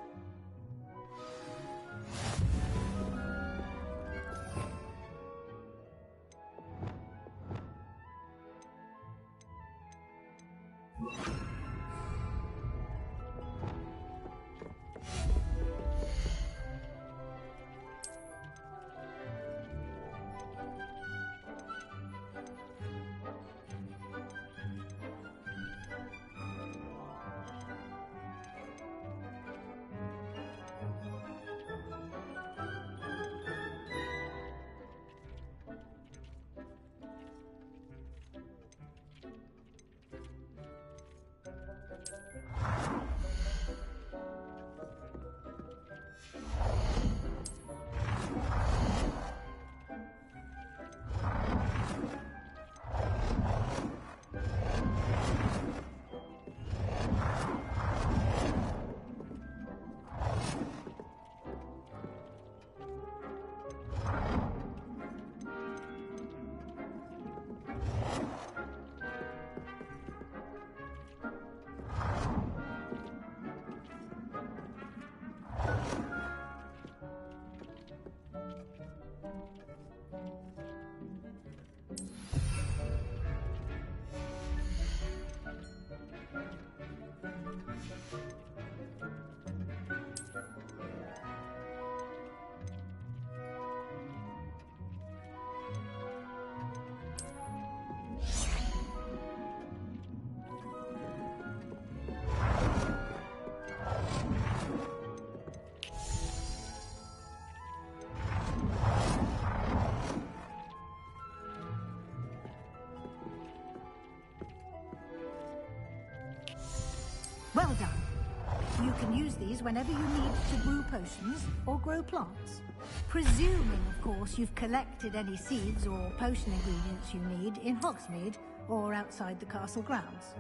Well done. You can use these whenever you need to brew potions or grow plants. Presuming, of course, you've collected any seeds or potion ingredients you need in Hogsmeade or outside the castle grounds.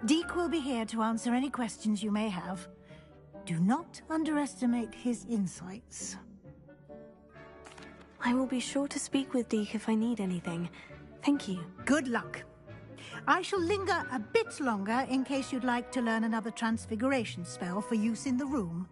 Deke will be here to answer any questions you may have. Do not underestimate his insights. I will be sure to speak with Deke if I need anything. Thank you. Good luck. I shall linger a bit longer in case you'd like to learn another transfiguration spell for use in the room.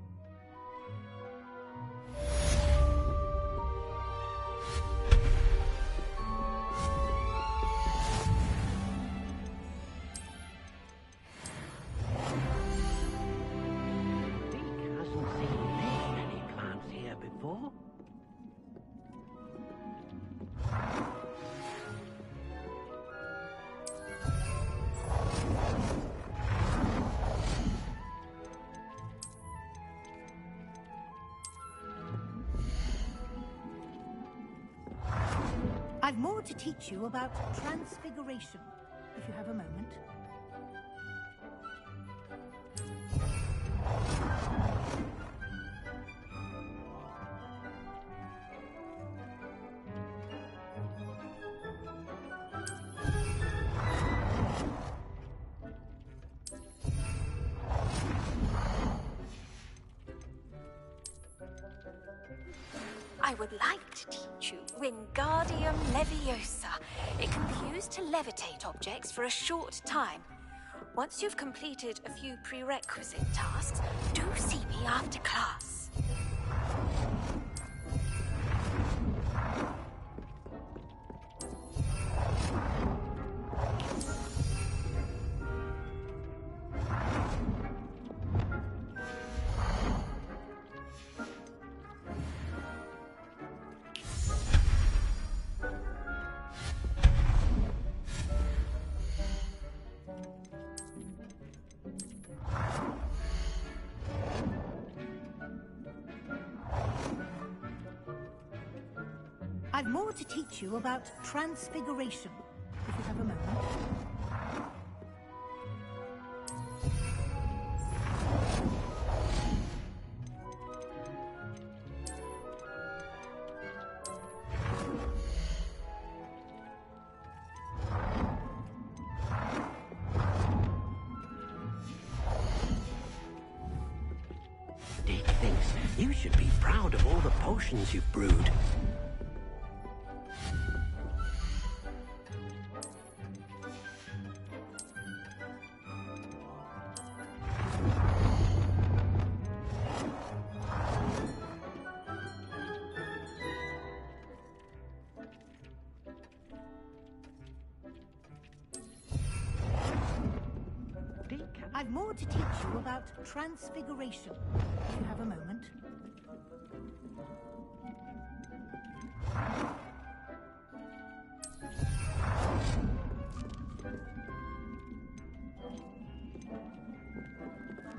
I've more to teach you about transfiguration, if you have a moment. I would like to teach you Wingardium Leviosa. It can be used to levitate objects for a short time. Once you've completed a few prerequisite tasks, do see me after class. I've more to teach you about transfiguration, if you have a moment. Deke thinks you should be proud of all the potions you've brewed. I've more to teach you about transfiguration, if you have a moment.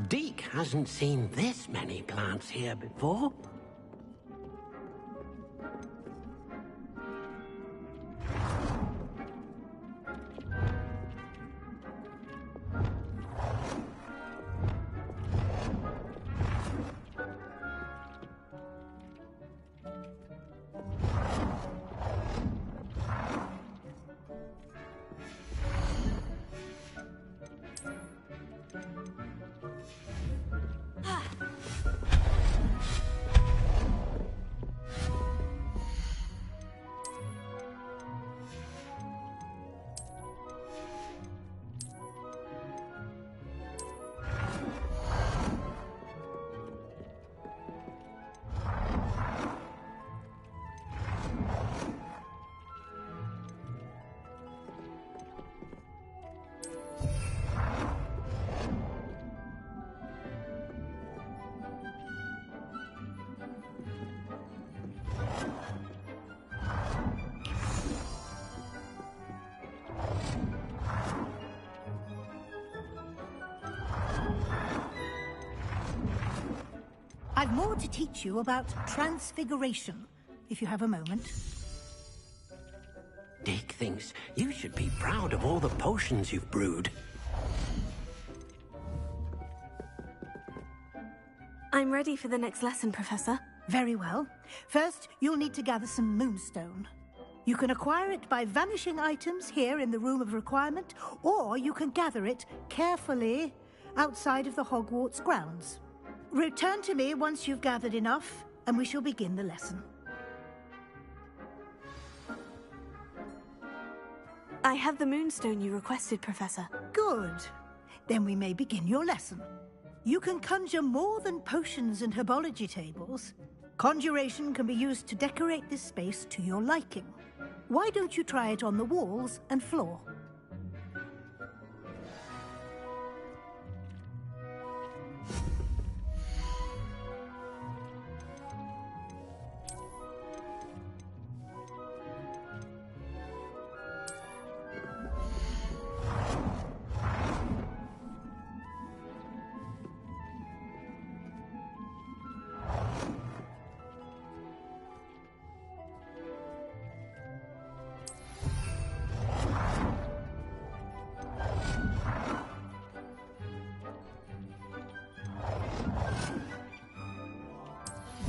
Deke hasn't seen this many plants here before. I've more to teach you about transfiguration, if you have a moment. Deke thinks you should be proud of all the potions you've brewed. I'm ready for the next lesson, Professor. Very well. First, you'll need to gather some moonstone. You can acquire it by vanishing items here in the Room of Requirement, or you can gather it carefully outside of the Hogwarts grounds. Return to me once you've gathered enough, and we shall begin the lesson. I have the moonstone you requested, Professor. Good. Then we may begin your lesson. You can conjure more than potions and herbology tables. Conjuration can be used to decorate this space to your liking. Why don't you try it on the walls and floor?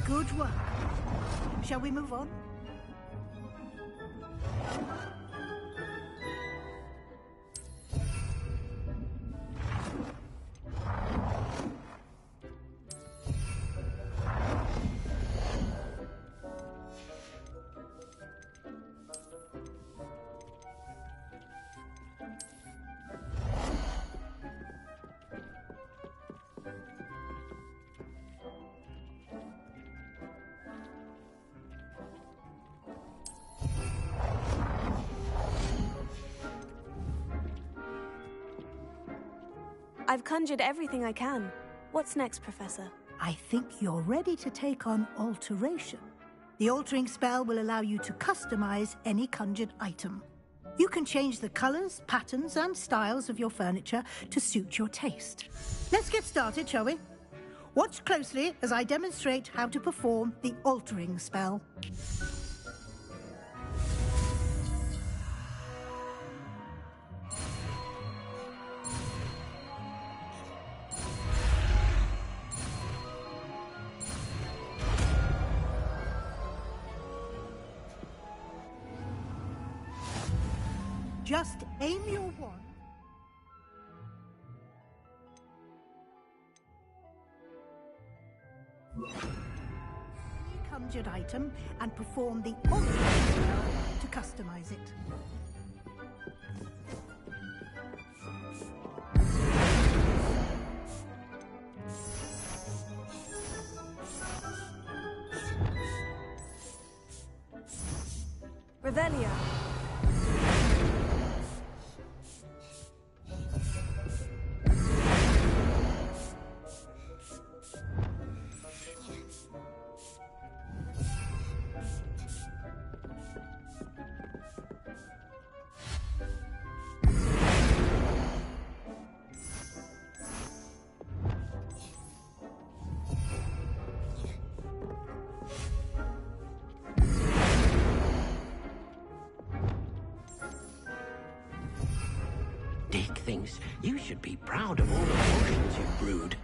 Good work. Shall we move on? I've conjured everything I can. What's next, Professor? I think you're ready to take on alteration. The altering spell will allow you to customize any conjured item. You can change the colors, patterns, and styles of your furniture to suit your taste. Let's get started, shall we? Watch closely as I demonstrate how to perform the altering spell. Just aim your wand. Any conjured item and perform the altering spell to customize it. Revelio. Dick thinks you should be proud of all the potions you've brewed.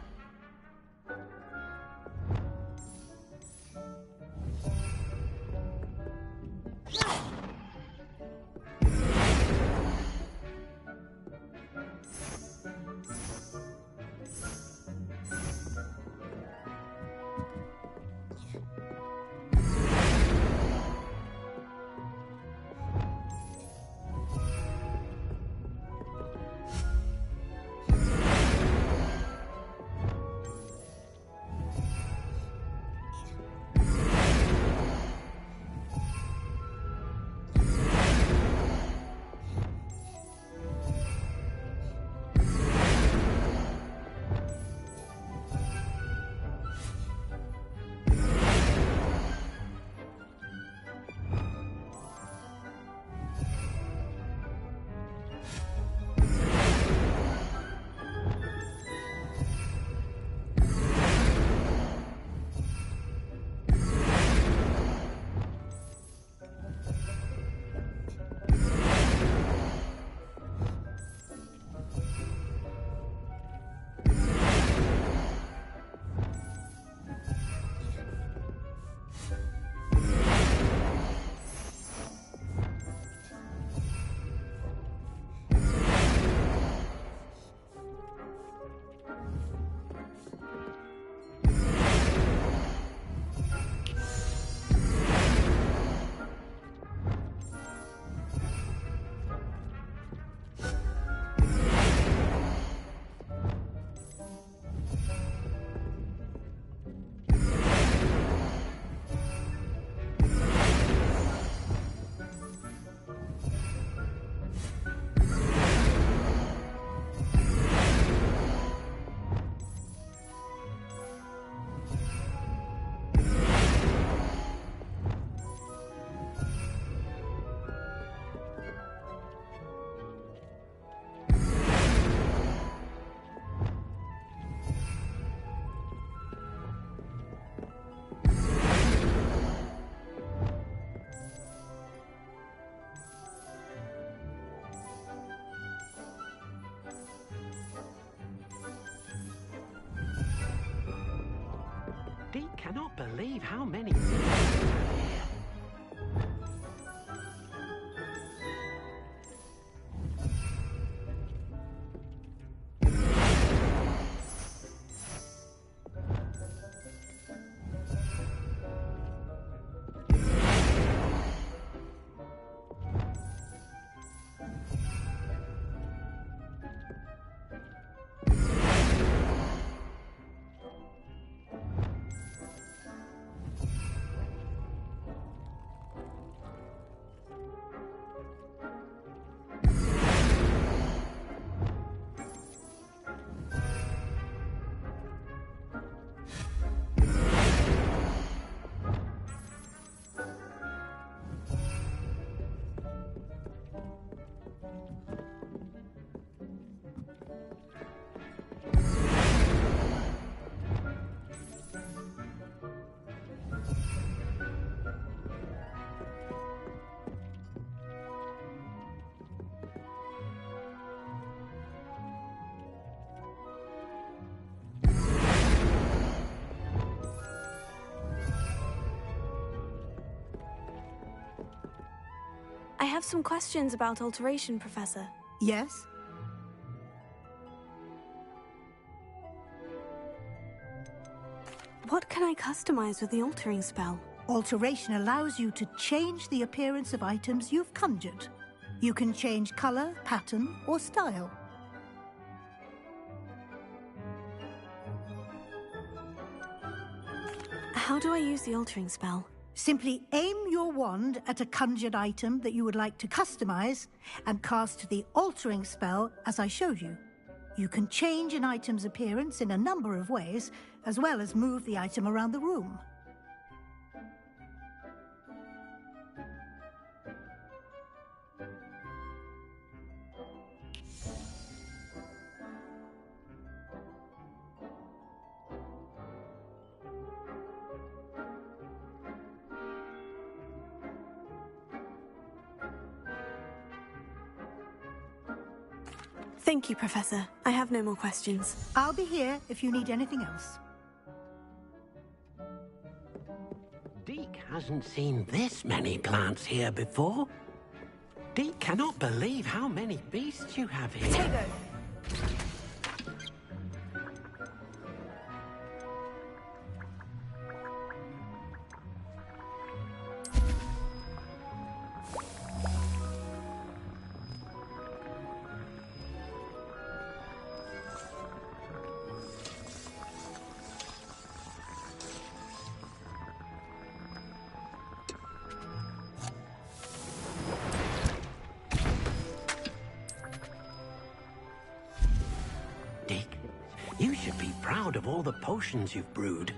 cannot believe how many... I have some questions about alteration, Professor. Yes? What can I customize with the altering spell? Alteration allows you to change the appearance of items you've conjured. You can change color, pattern, or style. How do I use the altering spell? Simply aim your wand at a conjured item that you would like to customize and cast the altering spell as I showed you. You can change an item's appearance in a number of ways, as well as move the item around the room. Thank you, Professor. I have no more questions. I'll be here if you need anything else. Deke hasn't seen this many plants here before. Deke cannot believe how many beasts you have here. Potato! You should be proud of all the potions you've brewed.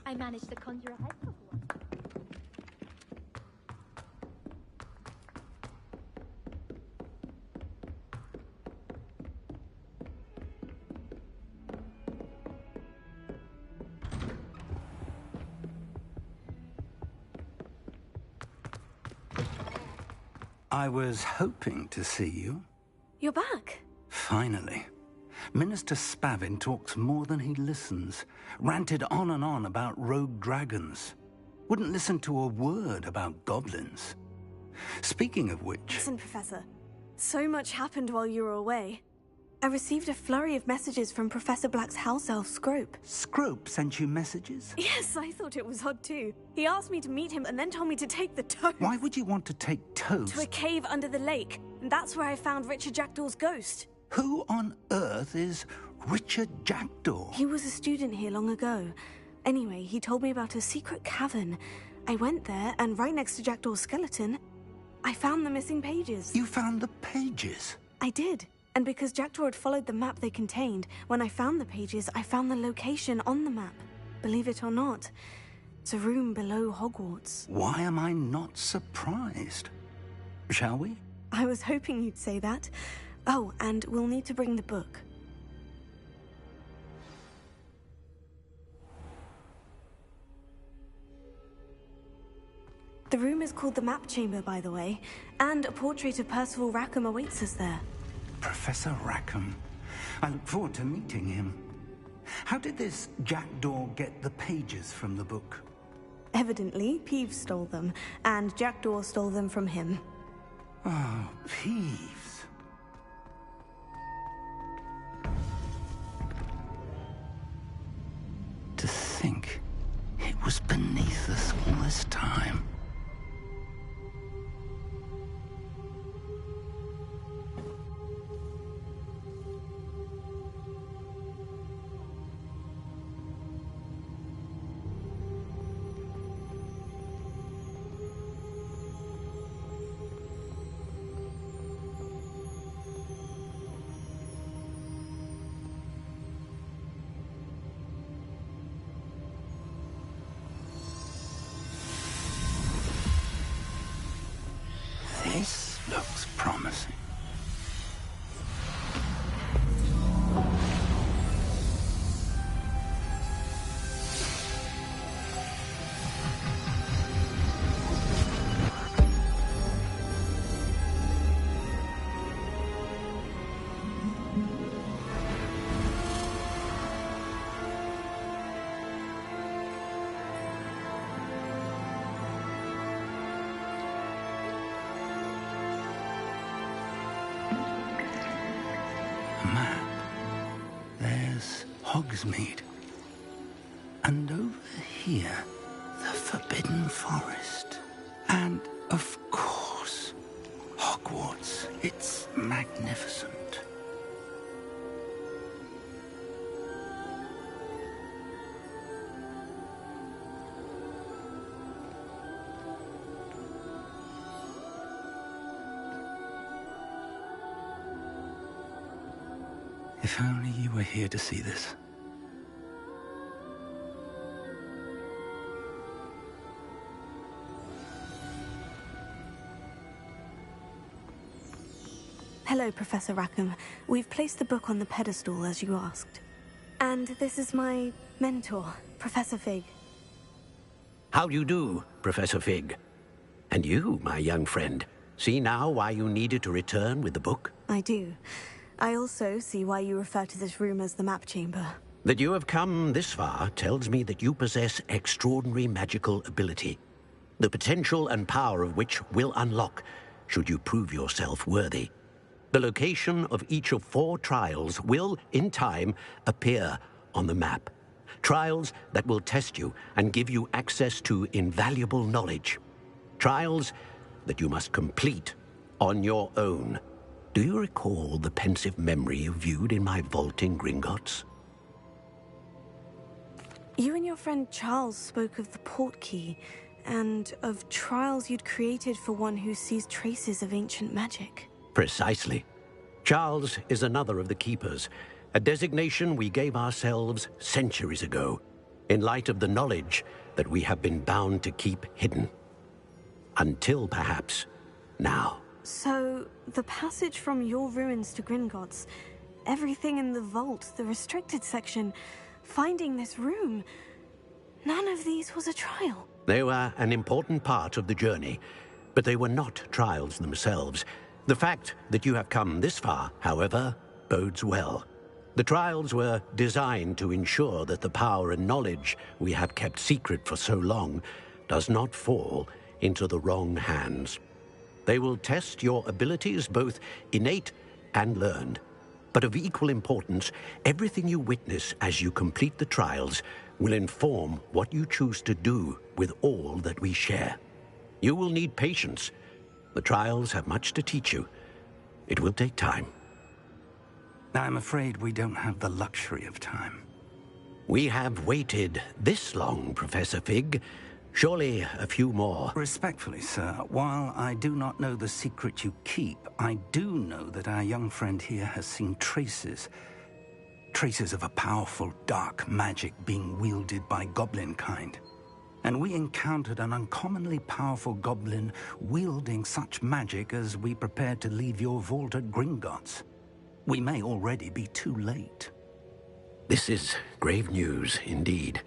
I managed to conjure a head couple once. I was hoping to see you. You're back. Finally. Minister Spavin talks more than he listens. Ranted on and on about rogue dragons. Wouldn't listen to a word about goblins. Speaking of which... Listen, Professor. So much happened while you were away. I received a flurry of messages from Professor Black's house elf, Scrope. Scrope sent you messages? Yes, I thought it was odd too. He asked me to meet him and then told me to take the toast. Why would you want to take toast? To a cave under the lake. And that's where I found Richard Jackdaw's ghost. Who on earth is Richard Jackdaw? He was a student here long ago. Anyway, he told me about a secret cavern. I went there, and right next to Jackdaw's skeleton, I found the missing pages. You found the pages? I did. And because Jackdaw had followed the map they contained, when I found the pages, I found the location on the map. Believe it or not, it's a room below Hogwarts. Why am I not surprised? Shall we? I was hoping you'd say that. Oh, and we'll need to bring the book. The room is called the Map Chamber, by the way, and a portrait of Percival Rackham awaits us there. Professor Rackham. I look forward to meeting him. How did this Jackdaw get the pages from the book? Evidently, Peeves stole them, and Jackdaw stole them from him. Oh, Peeves. To think it was beneath us all this time. This looks promising. Hogsmeade. And over here, the Forbidden Forest. And, of course, Hogwarts. It's magnificent. If only you were here to see this. Hello, Professor Rackham. We've placed the book on the pedestal, as you asked. And this is my mentor, Professor Fig. How do you do, Professor Fig? And you, my young friend, see now why you needed to return with the book? I do. I also see why you refer to this room as the Map Chamber. That you have come this far tells me that you possess extraordinary magical ability, the potential and power of which will unlock should you prove yourself worthy. The location of each of 4 trials will, in time, appear on the map. Trials that will test you and give you access to invaluable knowledge. Trials that you must complete on your own. Do you recall the pensive memory you viewed in my vault in Gringotts? You and your friend Charles spoke of the portkey, and of trials you'd created for one who sees traces of ancient magic. Precisely. Charles is another of the Keepers, a designation we gave ourselves centuries ago. in light of the knowledge that we have been bound to keep hidden. Until perhaps now. So, the passage from your ruins to Gringotts, everything in the vault, the restricted section, finding this room, none of these was a trial. They were an important part of the journey, but they were not trials themselves. The fact that you have come this far, however, bodes well. The trials were designed to ensure that the power and knowledge we have kept secret for so long does not fall into the wrong hands. They will test your abilities, both innate and learned. But of equal importance, everything you witness as you complete the trials will inform what you choose to do with all that we share. You will need patience. The trials have much to teach you. It will take time. I'm afraid we don't have the luxury of time. We have waited this long, Professor Fig. Surely a few more. Respectfully, sir, while I do not know the secret you keep, I do know that our young friend here has seen traces of a powerful dark magic being wielded by goblin kind. And we encountered an uncommonly powerful goblin wielding such magic as we prepared to leave your vault at Gringotts. We may already be too late. This is grave news indeed.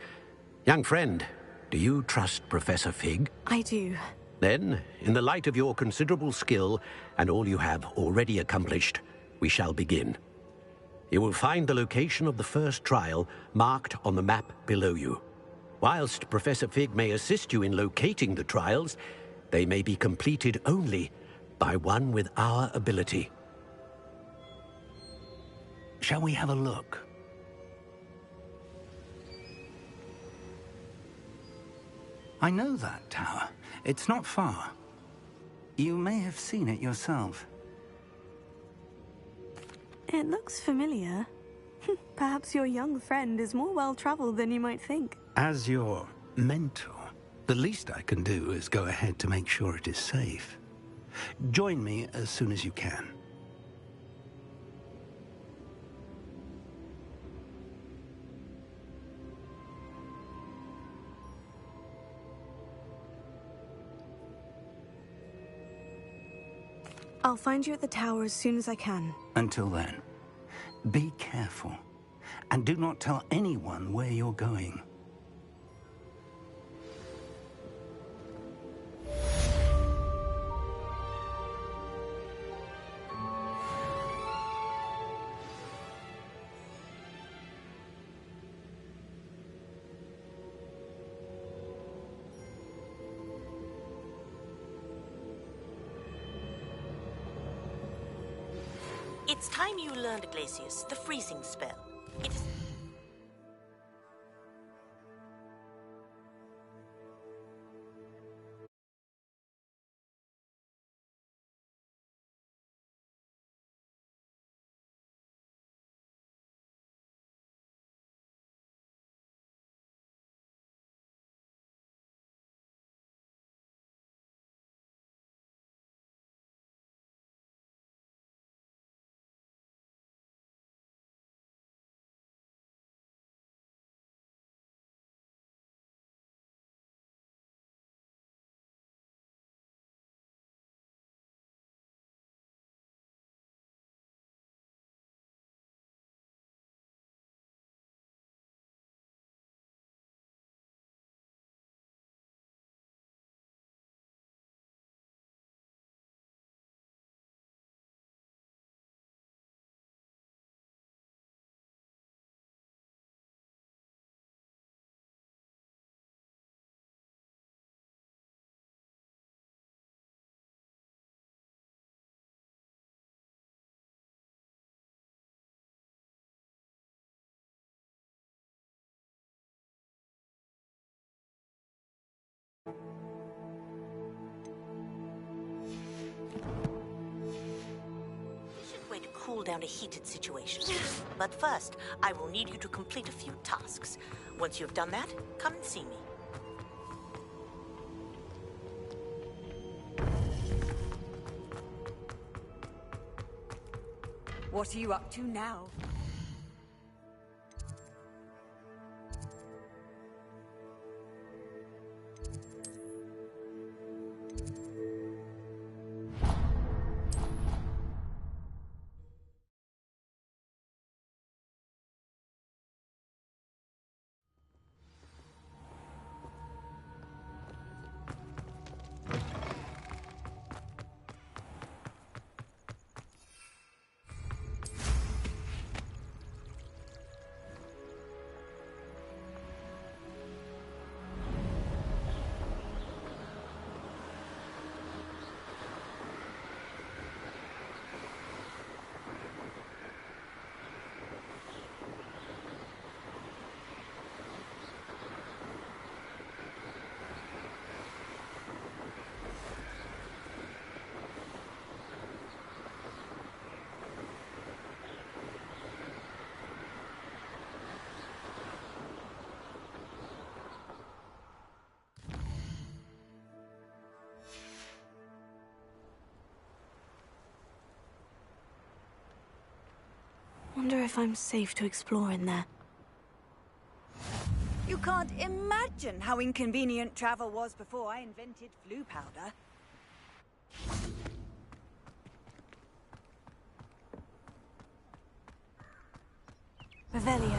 Young friend, do you trust Professor Fig? I do. Then, in the light of your considerable skill and all you have already accomplished, we shall begin. You will find the location of the first trial marked on the map below you. Whilst Professor Fig may assist you in locating the trials, they may be completed only by one with our ability. Shall we have a look? I know that tower. It's not far. You may have seen it yourself. It looks familiar. Perhaps your young friend is more well-traveled than you might think. As your mentor, the least I can do is go ahead to make sure it is safe. Join me as soon as you can. I'll find you at the tower as soon as I can. Until then, be careful, and do not tell anyone where you're going. It's time you learned, Glacius, the freezing spell. It is... way to cool down a heated situation. But first, I will need you to complete a few tasks. Once you've done that, come and see me. What are you up to now? Wonder if I'm safe to explore in there. You can't imagine how inconvenient travel was before I invented flu powder. Revelio.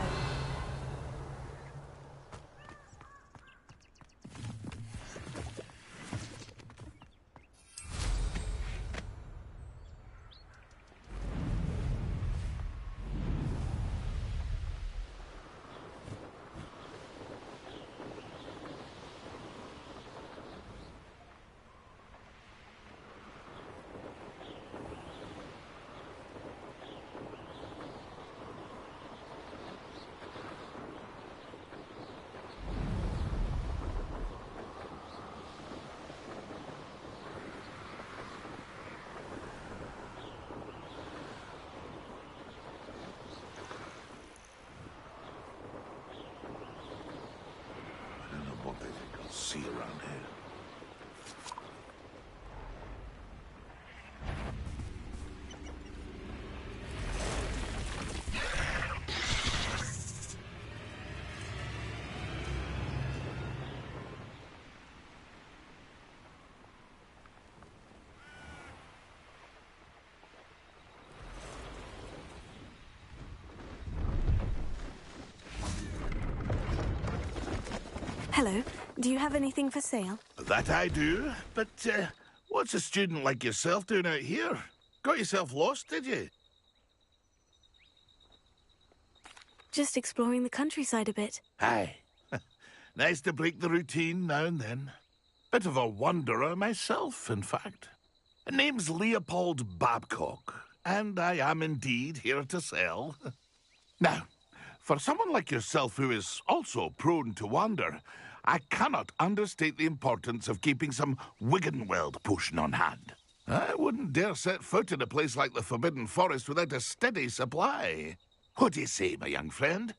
What they think I'll see around here. Hello. Do you have anything for sale? That I do, but what's a student like yourself doing out here? Got yourself lost, did you? Just exploring the countryside a bit. Aye. Nice to break the routine now and then. Bit of a wanderer myself, in fact. Name's Leopold Babcock, and I am indeed here to sell. Now, for someone like yourself who is also prone to wander, I cannot understate the importance of keeping some Wiggenweld potion on hand. I wouldn't dare set foot in a place like the Forbidden Forest without a steady supply. What do you say, my young friend?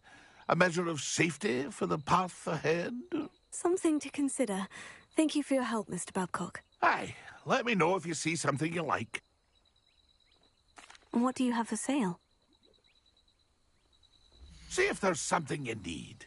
A measure of safety for the path ahead? Something to consider. Thank you for your help, Mr. Babcock. Aye, let me know if you see something you like. What do you have for sale? See if there's something you need.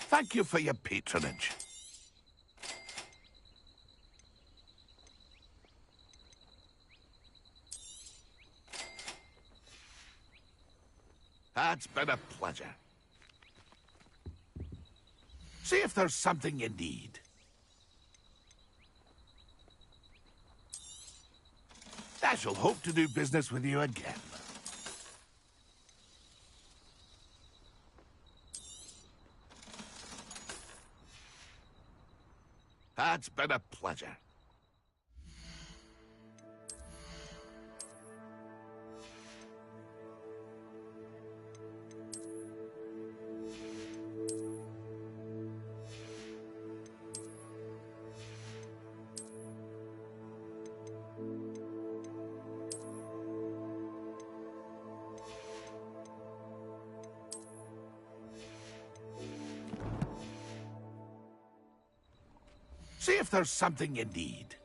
Thank you for your patronage. That's been a pleasure. See if there's something you need. I shall hope to do business with you again. That's been a pleasure. See if there's something you need.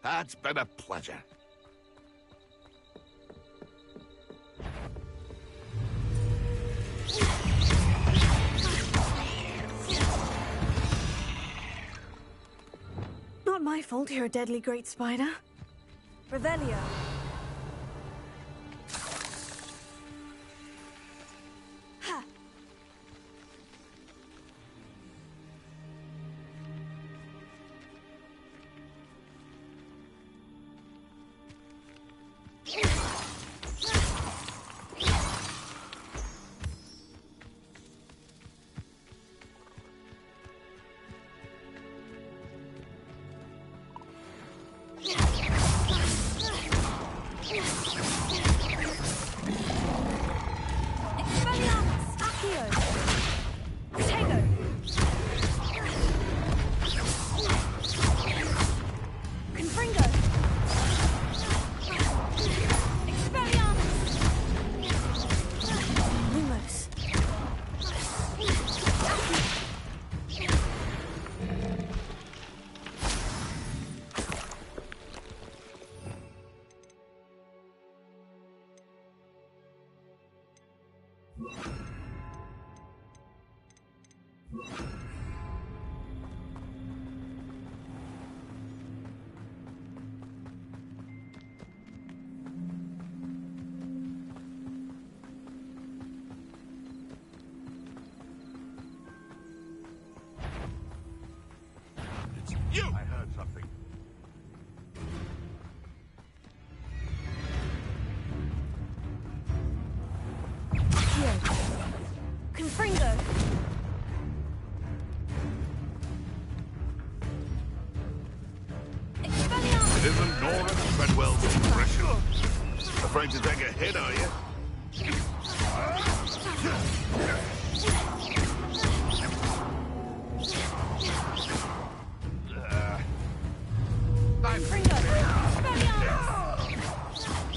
That's been a pleasure. Not my fault you're a deadly great spider. Revelio. isn't Nora Treadwell's impression. Afraid to take a hit, are you?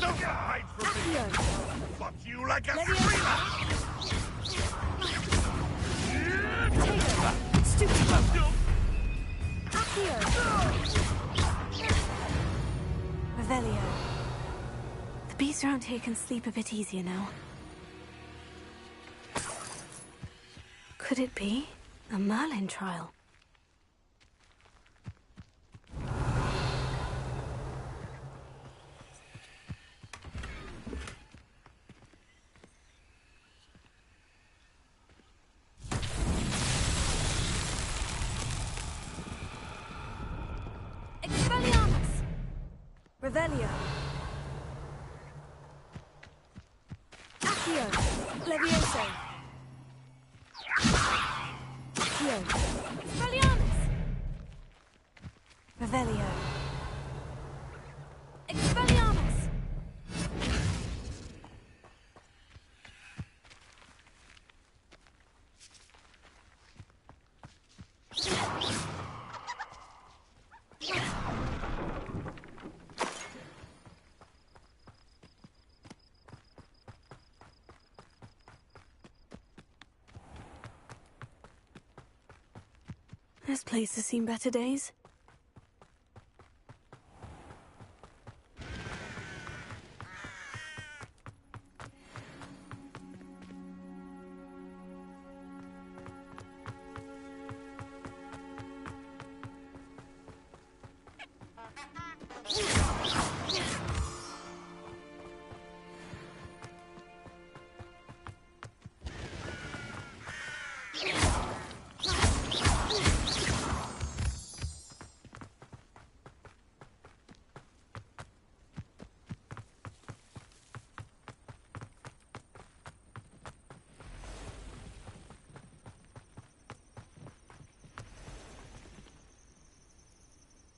Don't hide from me! Fuck you like a screamer! Revelio. The beasts around here can sleep a bit easier now. Could it be a Merlin trial? Revelio. Accio. Levioso. Accio. Expelliarmus. Revelio. Expelliarmus. This place has seen better days.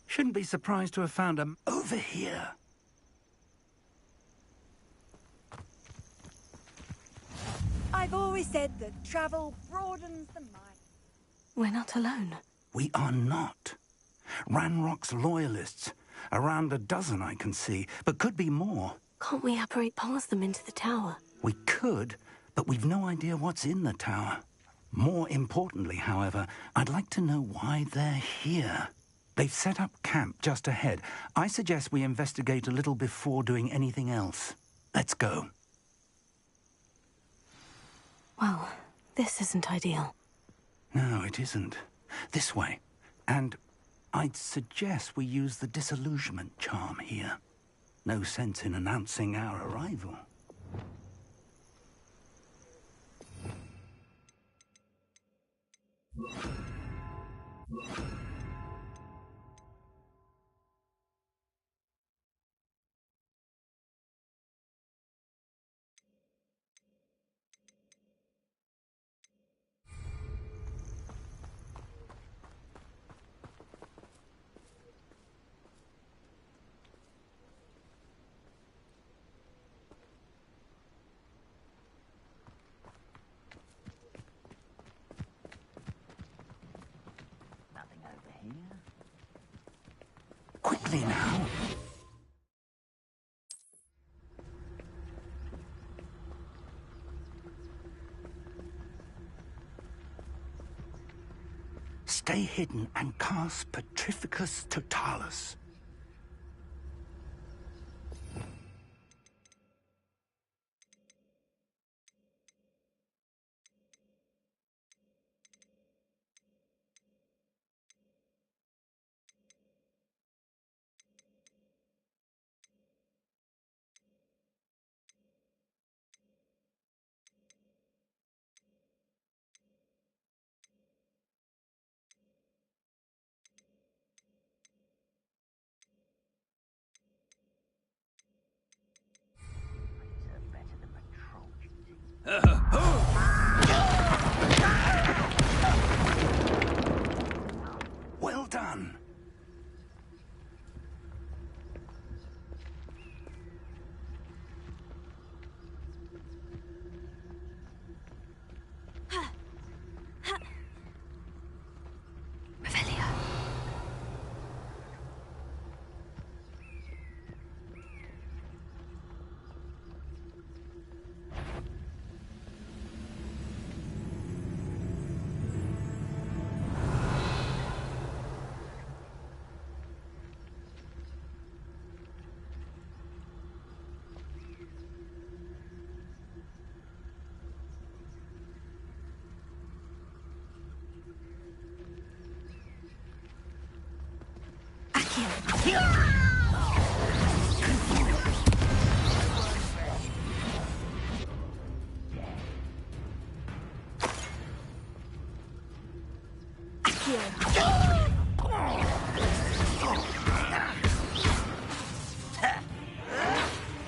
Shouldn't be surprised to have found them over here. I've always said that travel broadens the mind. We're not alone. We are not. Ranrock's loyalists. Around a dozen I can see, but could be more. Can't we apparate past them into the tower? We could, but we've no idea what's in the tower. More importantly, however, I'd like to know why they're here. They've set up camp just ahead. I suggest we investigate a little before doing anything else. Let's go. Well, this isn't ideal. No, it isn't. This way. And I'd suggest we use the disillusionment charm here. No sense in announcing our arrival. Quickly now. Stay hidden and cast Petrificus Totalis.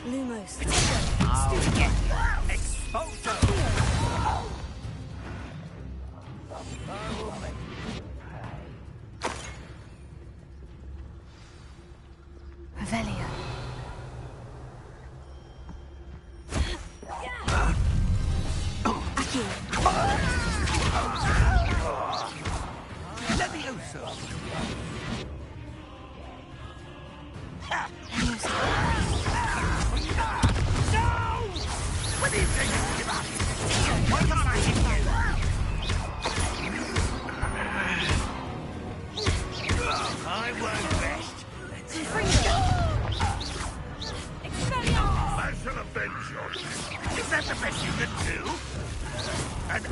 Lumos. Revelio. Levioso! What do you think you give up? Why can't I hit you? I won't rest. I shall avenge you. Is that the best you can do? And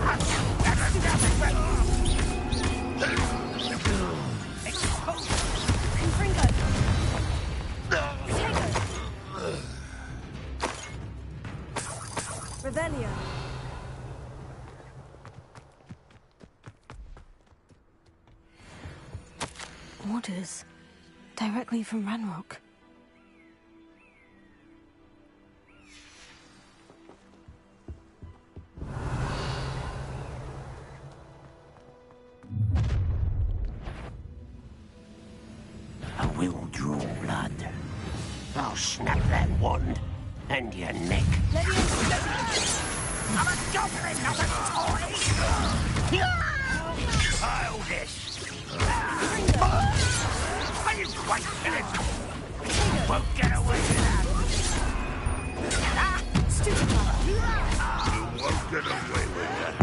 Revelio. Orders. Directly from Ranrock. I will draw blood. I'll snap that wand and your neck. I'm a goblin, not a toy! Childish! Are you quite finished? You won't get away with that! You won't get away with that.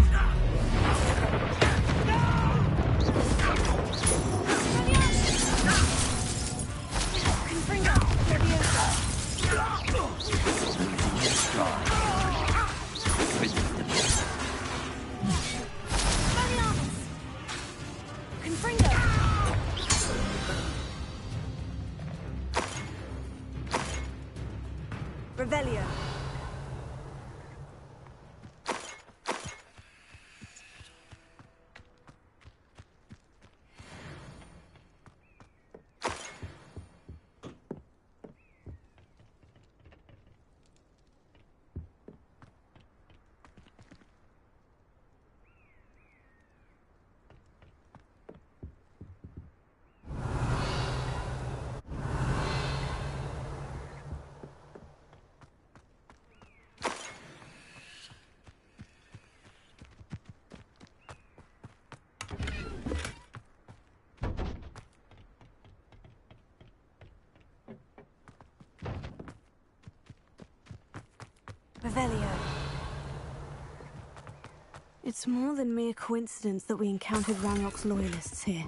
Revelio. Revelio. It's more than mere coincidence that we encountered Ranrock's loyalists here.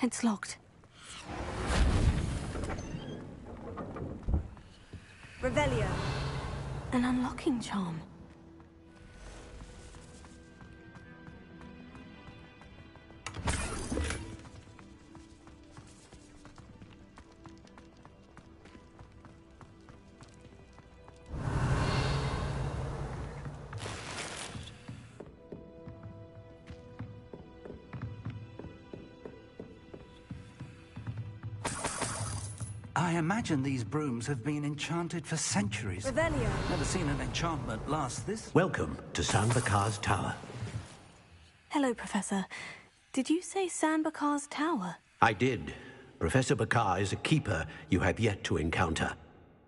It's locked. Revelio. An unlocking charm. I imagine these brooms have been enchanted for centuries. Revelio. Never seen an enchantment last this. Welcome to San Bakar's tower. Hello, Professor. Did you say San Bakar's tower? I did. Professor Bakar is a keeper you have yet to encounter.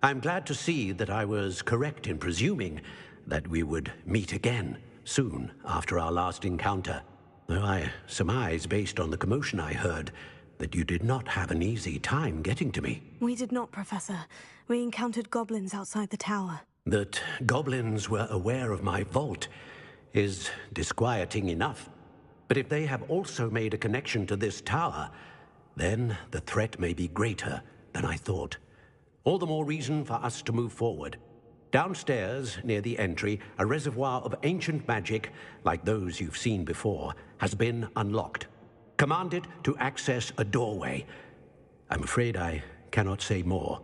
I'm glad to see that I was correct in presuming that we would meet again soon after our last encounter. Though I surmise, based on the commotion I heard, that you did not have an easy time getting to me. We did not, Professor. We encountered goblins outside the tower. That goblins were aware of my vault is disquieting enough. But if they have also made a connection to this tower, then the threat may be greater than I thought. All the more reason for us to move forward. Downstairs, near the entry, a reservoir of ancient magic, like those you've seen before, has been unlocked. Command it to access a doorway. I'm afraid I cannot say more.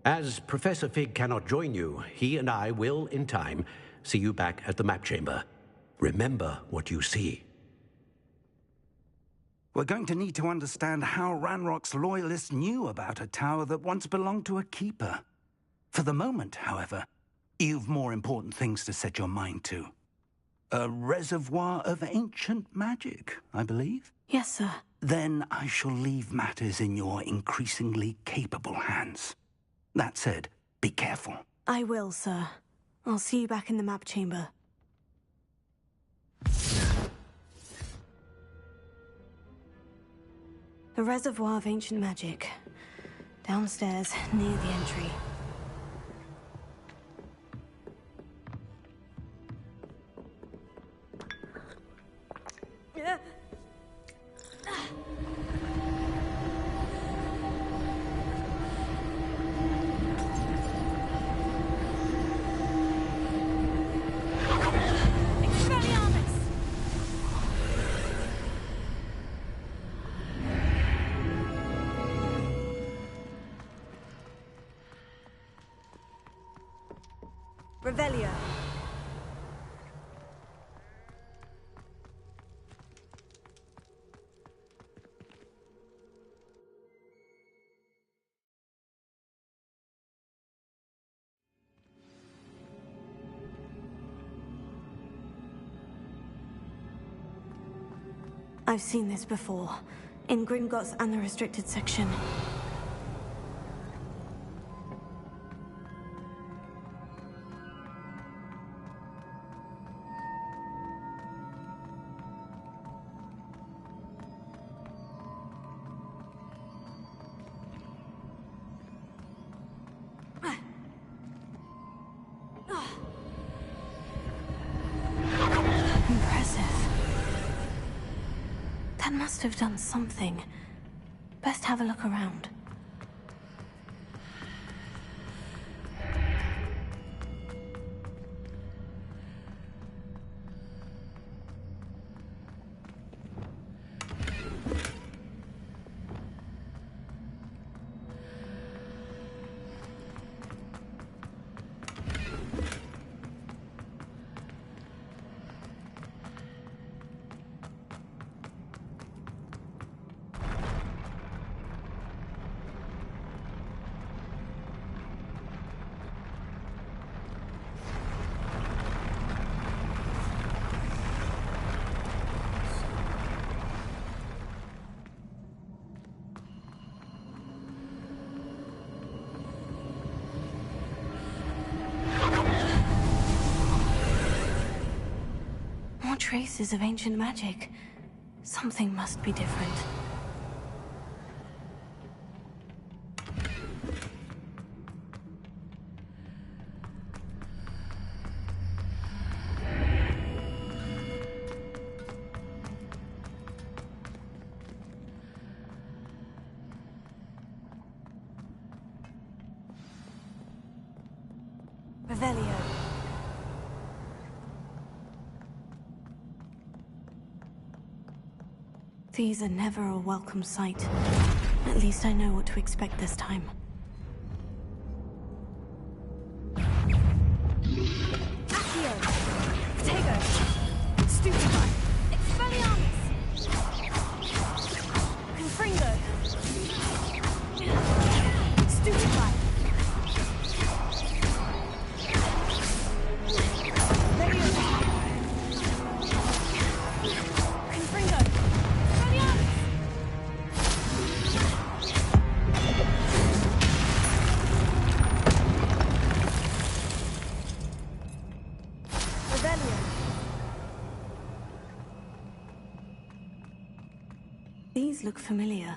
As Professor Fig cannot join you, he and I will, in time, see you back at the map chamber. Remember what you see. We're going to need to understand how Ranrock's loyalists knew about a tower that once belonged to a keeper. For the moment, however, you've more important things to set your mind to. A reservoir of ancient magic, I believe? Yes, sir. Then I shall leave matters in your increasingly capable hands. That said, be careful. I will, sir. I'll see you back in the map chamber. A reservoir of ancient magic. Downstairs, near the entry. Revelio. I've seen this before, in Gringotts and the restricted section. Must have done something. Best have a look around. Traces of ancient magic. Something must be different. Revelio. These are never a welcome sight. At least I know what to expect this time. Accio! Tego! Stupefy! Expelliarmus! Confringo! Stupefy! These look familiar.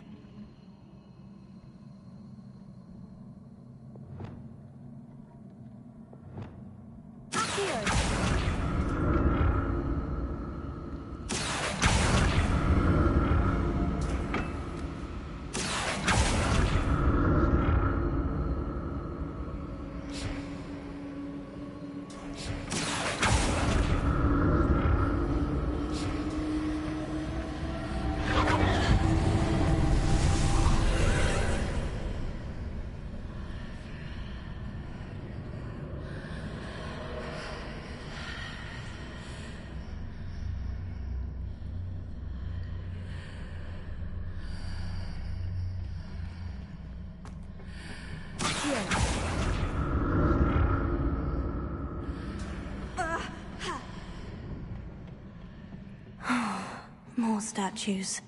statues.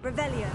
Revelio.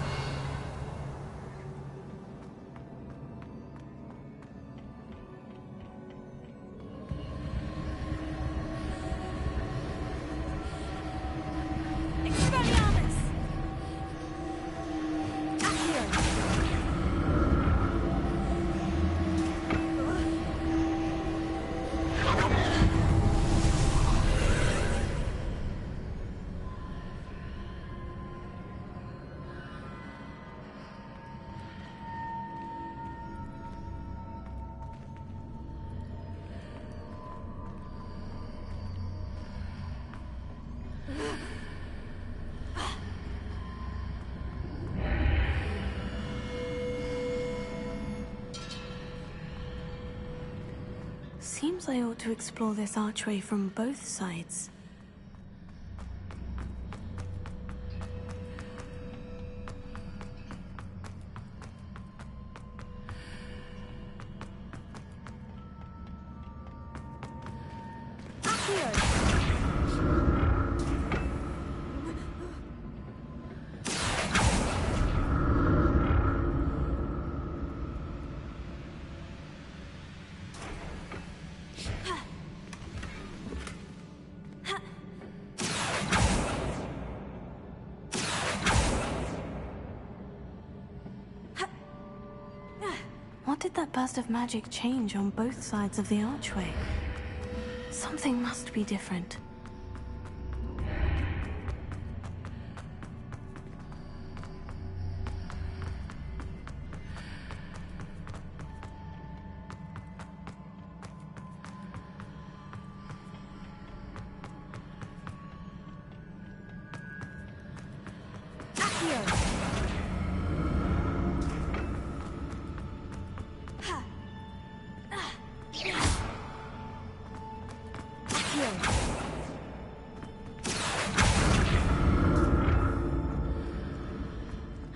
Seems I ought to explore this archway from both sides. What did that burst of magic change on both sides of the archway? Something must be different.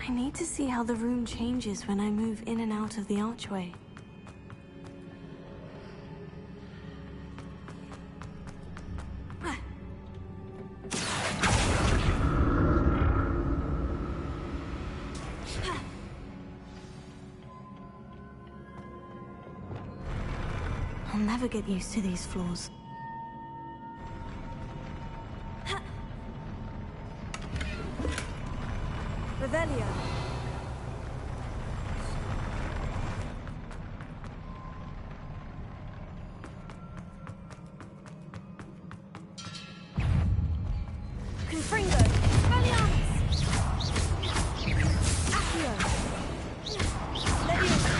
I need to see how the room changes when I move in and out of the archway. I'll never get used to these floors. Revelio. Confringo. Expelliarmus. Accio. Leviosa.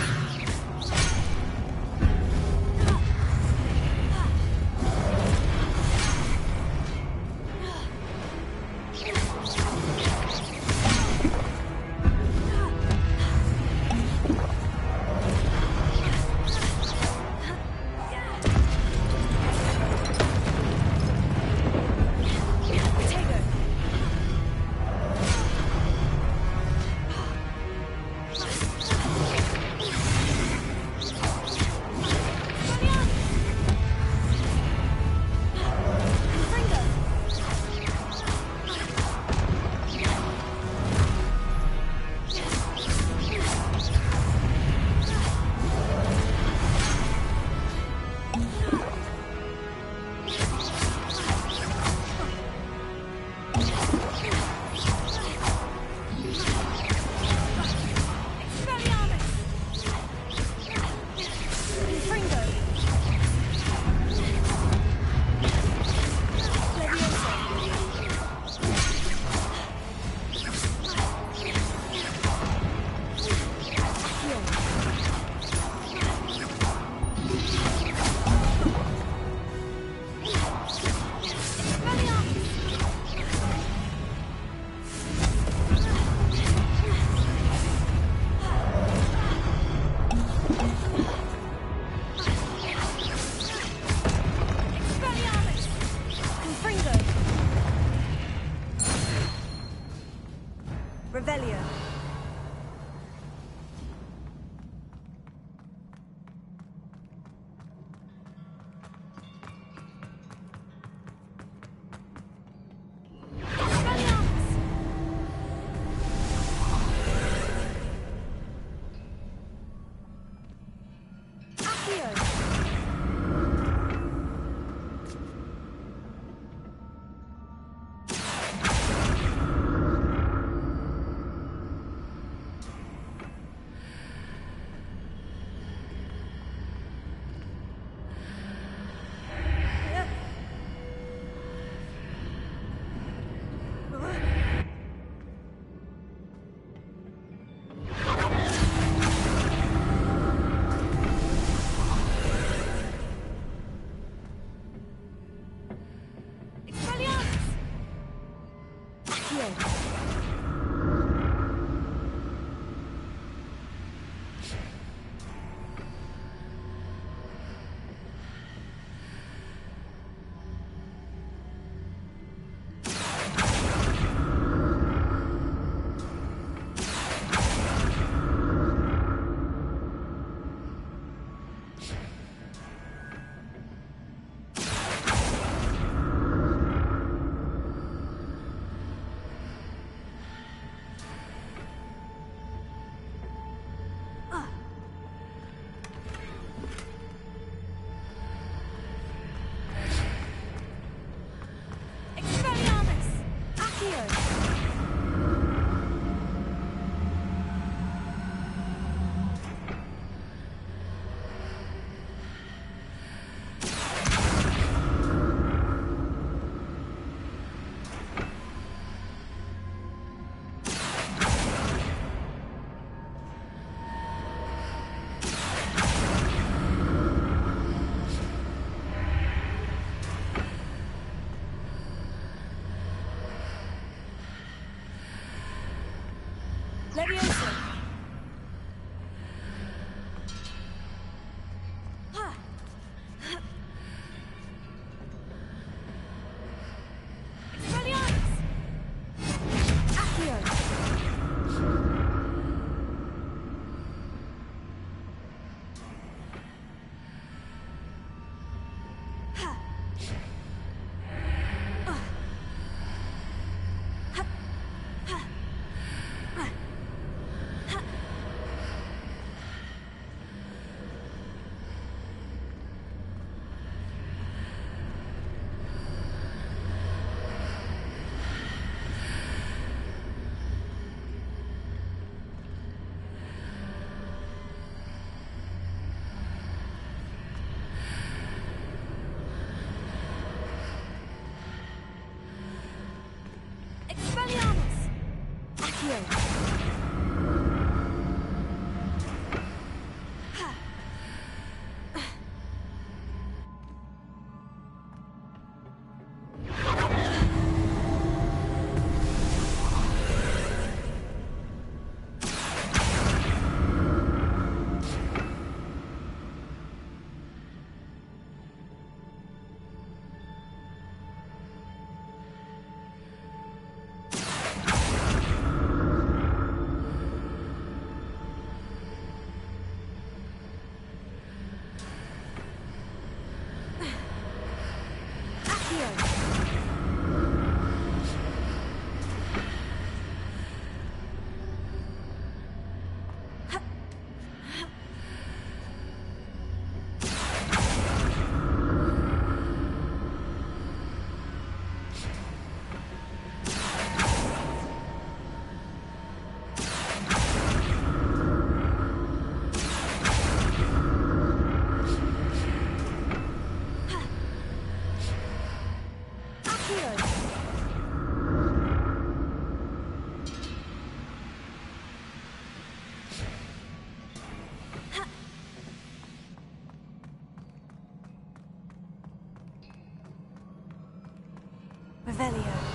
Revelio.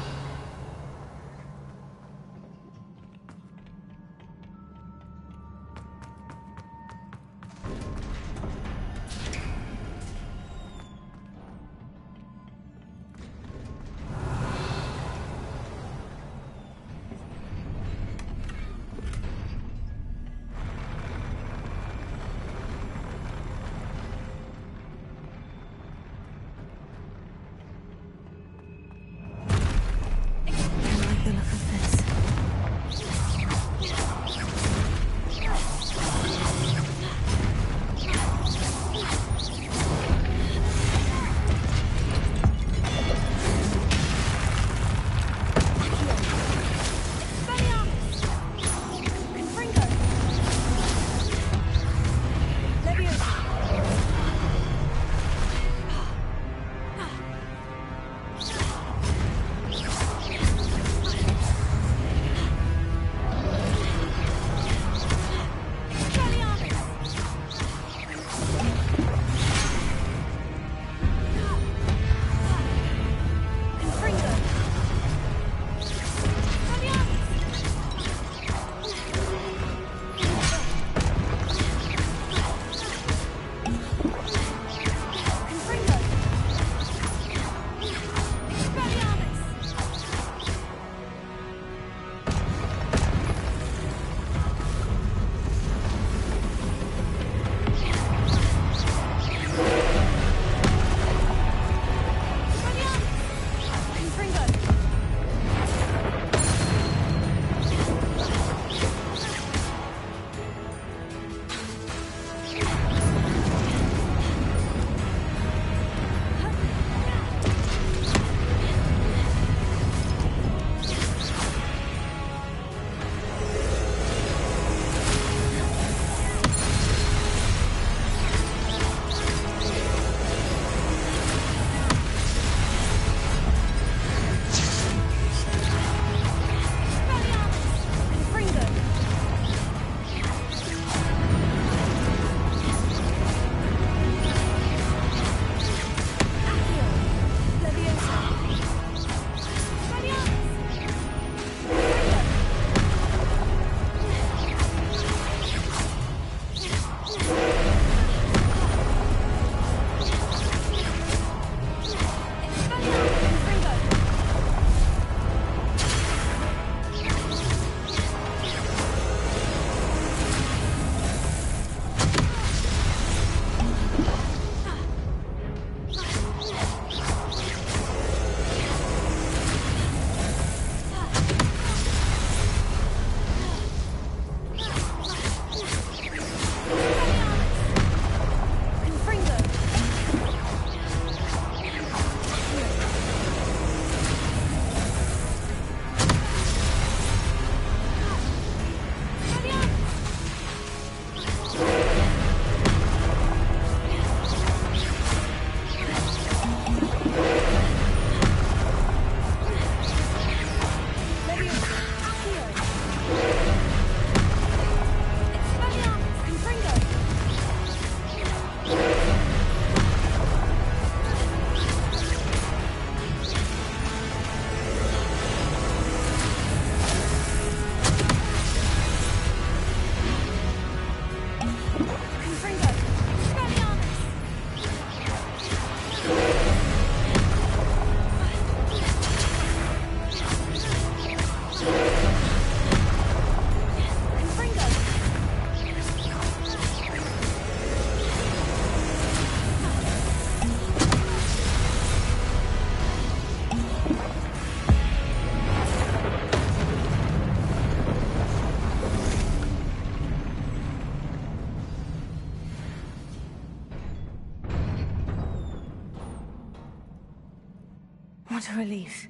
What a relief.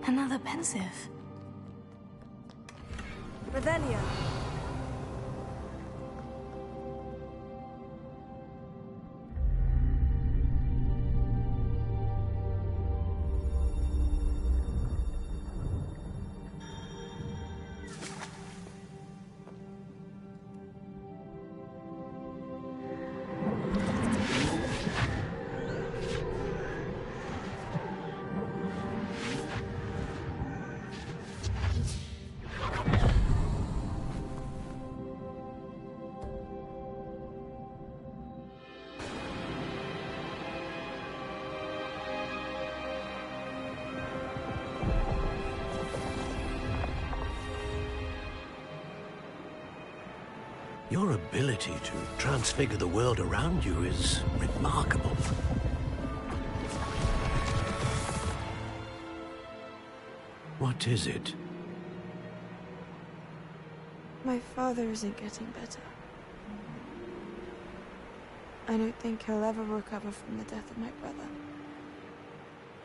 Another pensive. Revelio. Your ability to transfigure the world around you is remarkable. What is it? My father isn't getting better. I don't think he'll ever recover from the death of my brother.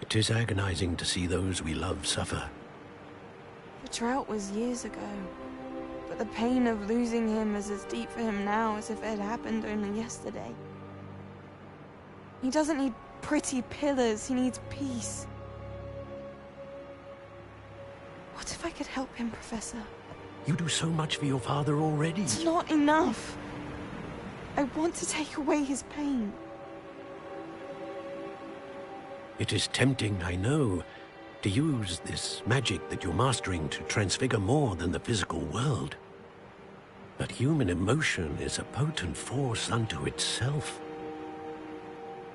It is agonizing to see those we love suffer. The drought was years ago, but the pain of losing him is as deep for him now as if it had happened only yesterday. He doesn't need pretty pillars, he needs peace. What if I could help him, Professor? You do so much for your father already. It's not enough. I want to take away his pain. It is tempting, I know, to use this magic that you're mastering to transfigure more than the physical world. But human emotion is a potent force unto itself.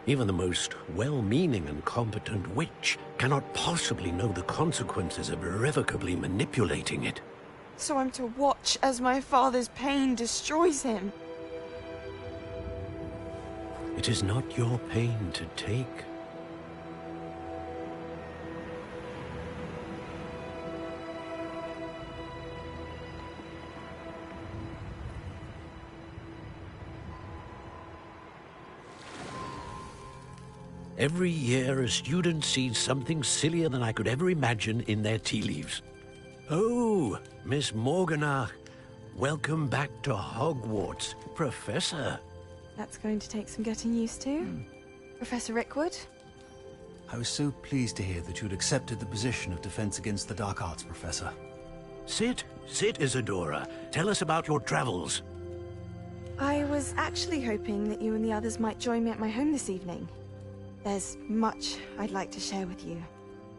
Even the most well-meaning and competent witch cannot possibly know the consequences of irrevocably manipulating it. So I'm to watch as my father's pain destroys him. It is not your pain to take. Every year, a student sees something sillier than I could ever imagine in their tea leaves. Oh, Miss Morganach, welcome back to Hogwarts, Professor. That's going to take some getting used to. Professor Rickwood? I was so pleased to hear that you'd accepted the position of Defense Against the Dark Arts, Professor. Sit, Isadora. Tell us about your travels. I was actually hoping that you and the others might join me at my home this evening. There's much I'd like to share with you.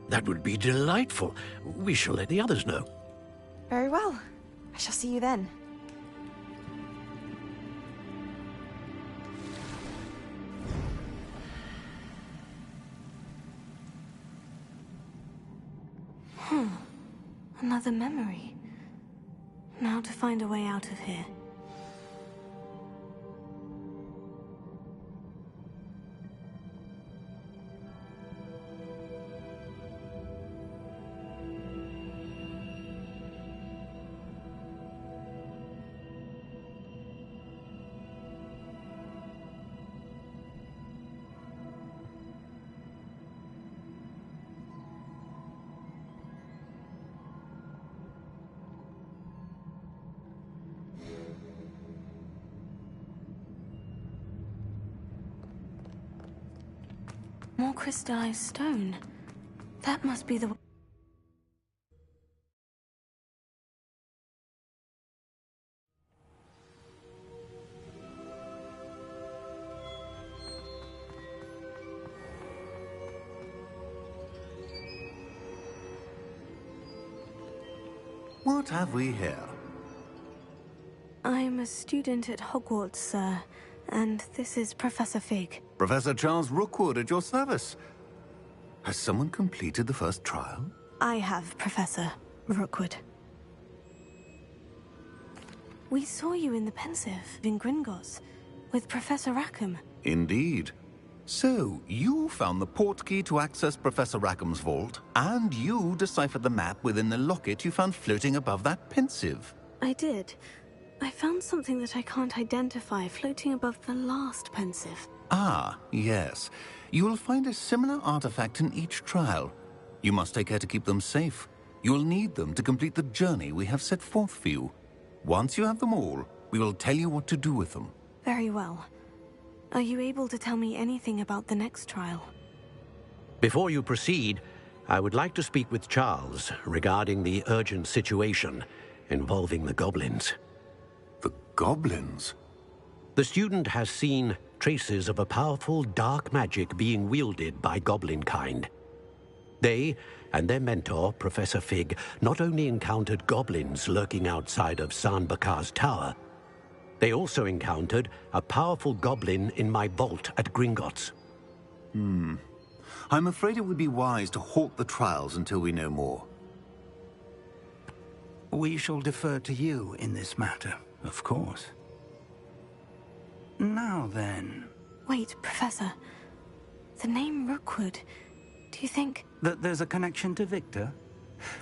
That would be delightful. We shall let the others know. Very well. I shall see you then. Another memory. Now to find a way out of here. More crystallized stone. That must be the... What have we here? I'm a student at Hogwarts, sir. And this is Professor Fig. Professor Charles Rookwood at your service. Has someone completed the first trial? I have, Professor Rookwood. We saw you in the Pensive in Gringotts with Professor Rackham. Indeed. So, you found the port key to access Professor Rackham's vault, and you deciphered the map within the locket you found floating above that Pensive. I did. I found something that I can't identify floating above the last Pensive. Ah, yes. You will find a similar artifact in each trial. You must take care to keep them safe. You will need them to complete the journey we have set forth for you. Once you have them all, we will tell you what to do with them. Very well. Are you able to tell me anything about the next trial? Before you proceed, I would like to speak with Charles regarding the urgent situation involving the goblins. The goblins? The student has seen traces of a powerful dark magic being wielded by goblin kind. They and their mentor, Professor Fig, not only encountered goblins lurking outside of San Bakar's tower, they also encountered a powerful goblin in my vault at Gringotts. I'm afraid it would be wise to halt the trials until we know more. We shall defer to you in this matter, of course. Now then... Wait, Professor. The name Rookwood. Do you think... That there's a connection to Victor?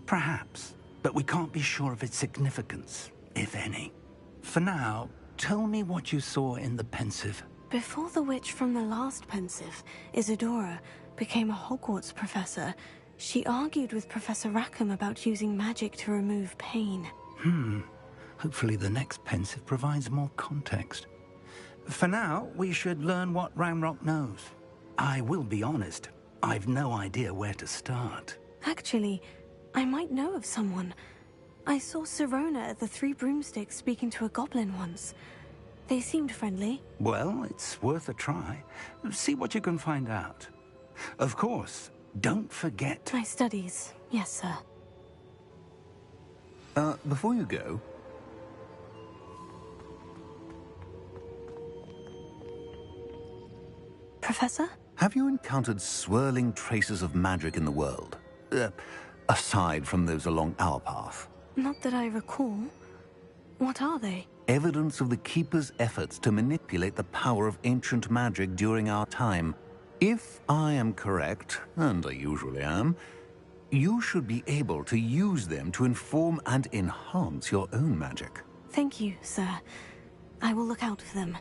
Perhaps, but we can't be sure of its significance, if any. For now, tell me what you saw in the Pensive. Before the witch from the last Pensive, Isadora, became a Hogwarts professor, she argued with Professor Rackham about using magic to remove pain. Hopefully the next Pensive provides more context. For now, we should learn what Ranrock knows. I will be honest, I've no idea where to start. Actually, I might know of someone. I saw Sirona at the Three Broomsticks speaking to a goblin once. They seemed friendly. Well, it's worth a try. See what you can find out. Of course, don't forget... My studies, yes, sir. Before you go... Professor? Have you encountered swirling traces of magic in the world? Aside from those along our path? Not that I recall. What are they? Evidence of the Keeper's efforts to manipulate the power of ancient magic during our time. If I am correct, and I usually am, you should be able to use them to inform and enhance your own magic. Thank you, sir. I will look out for them.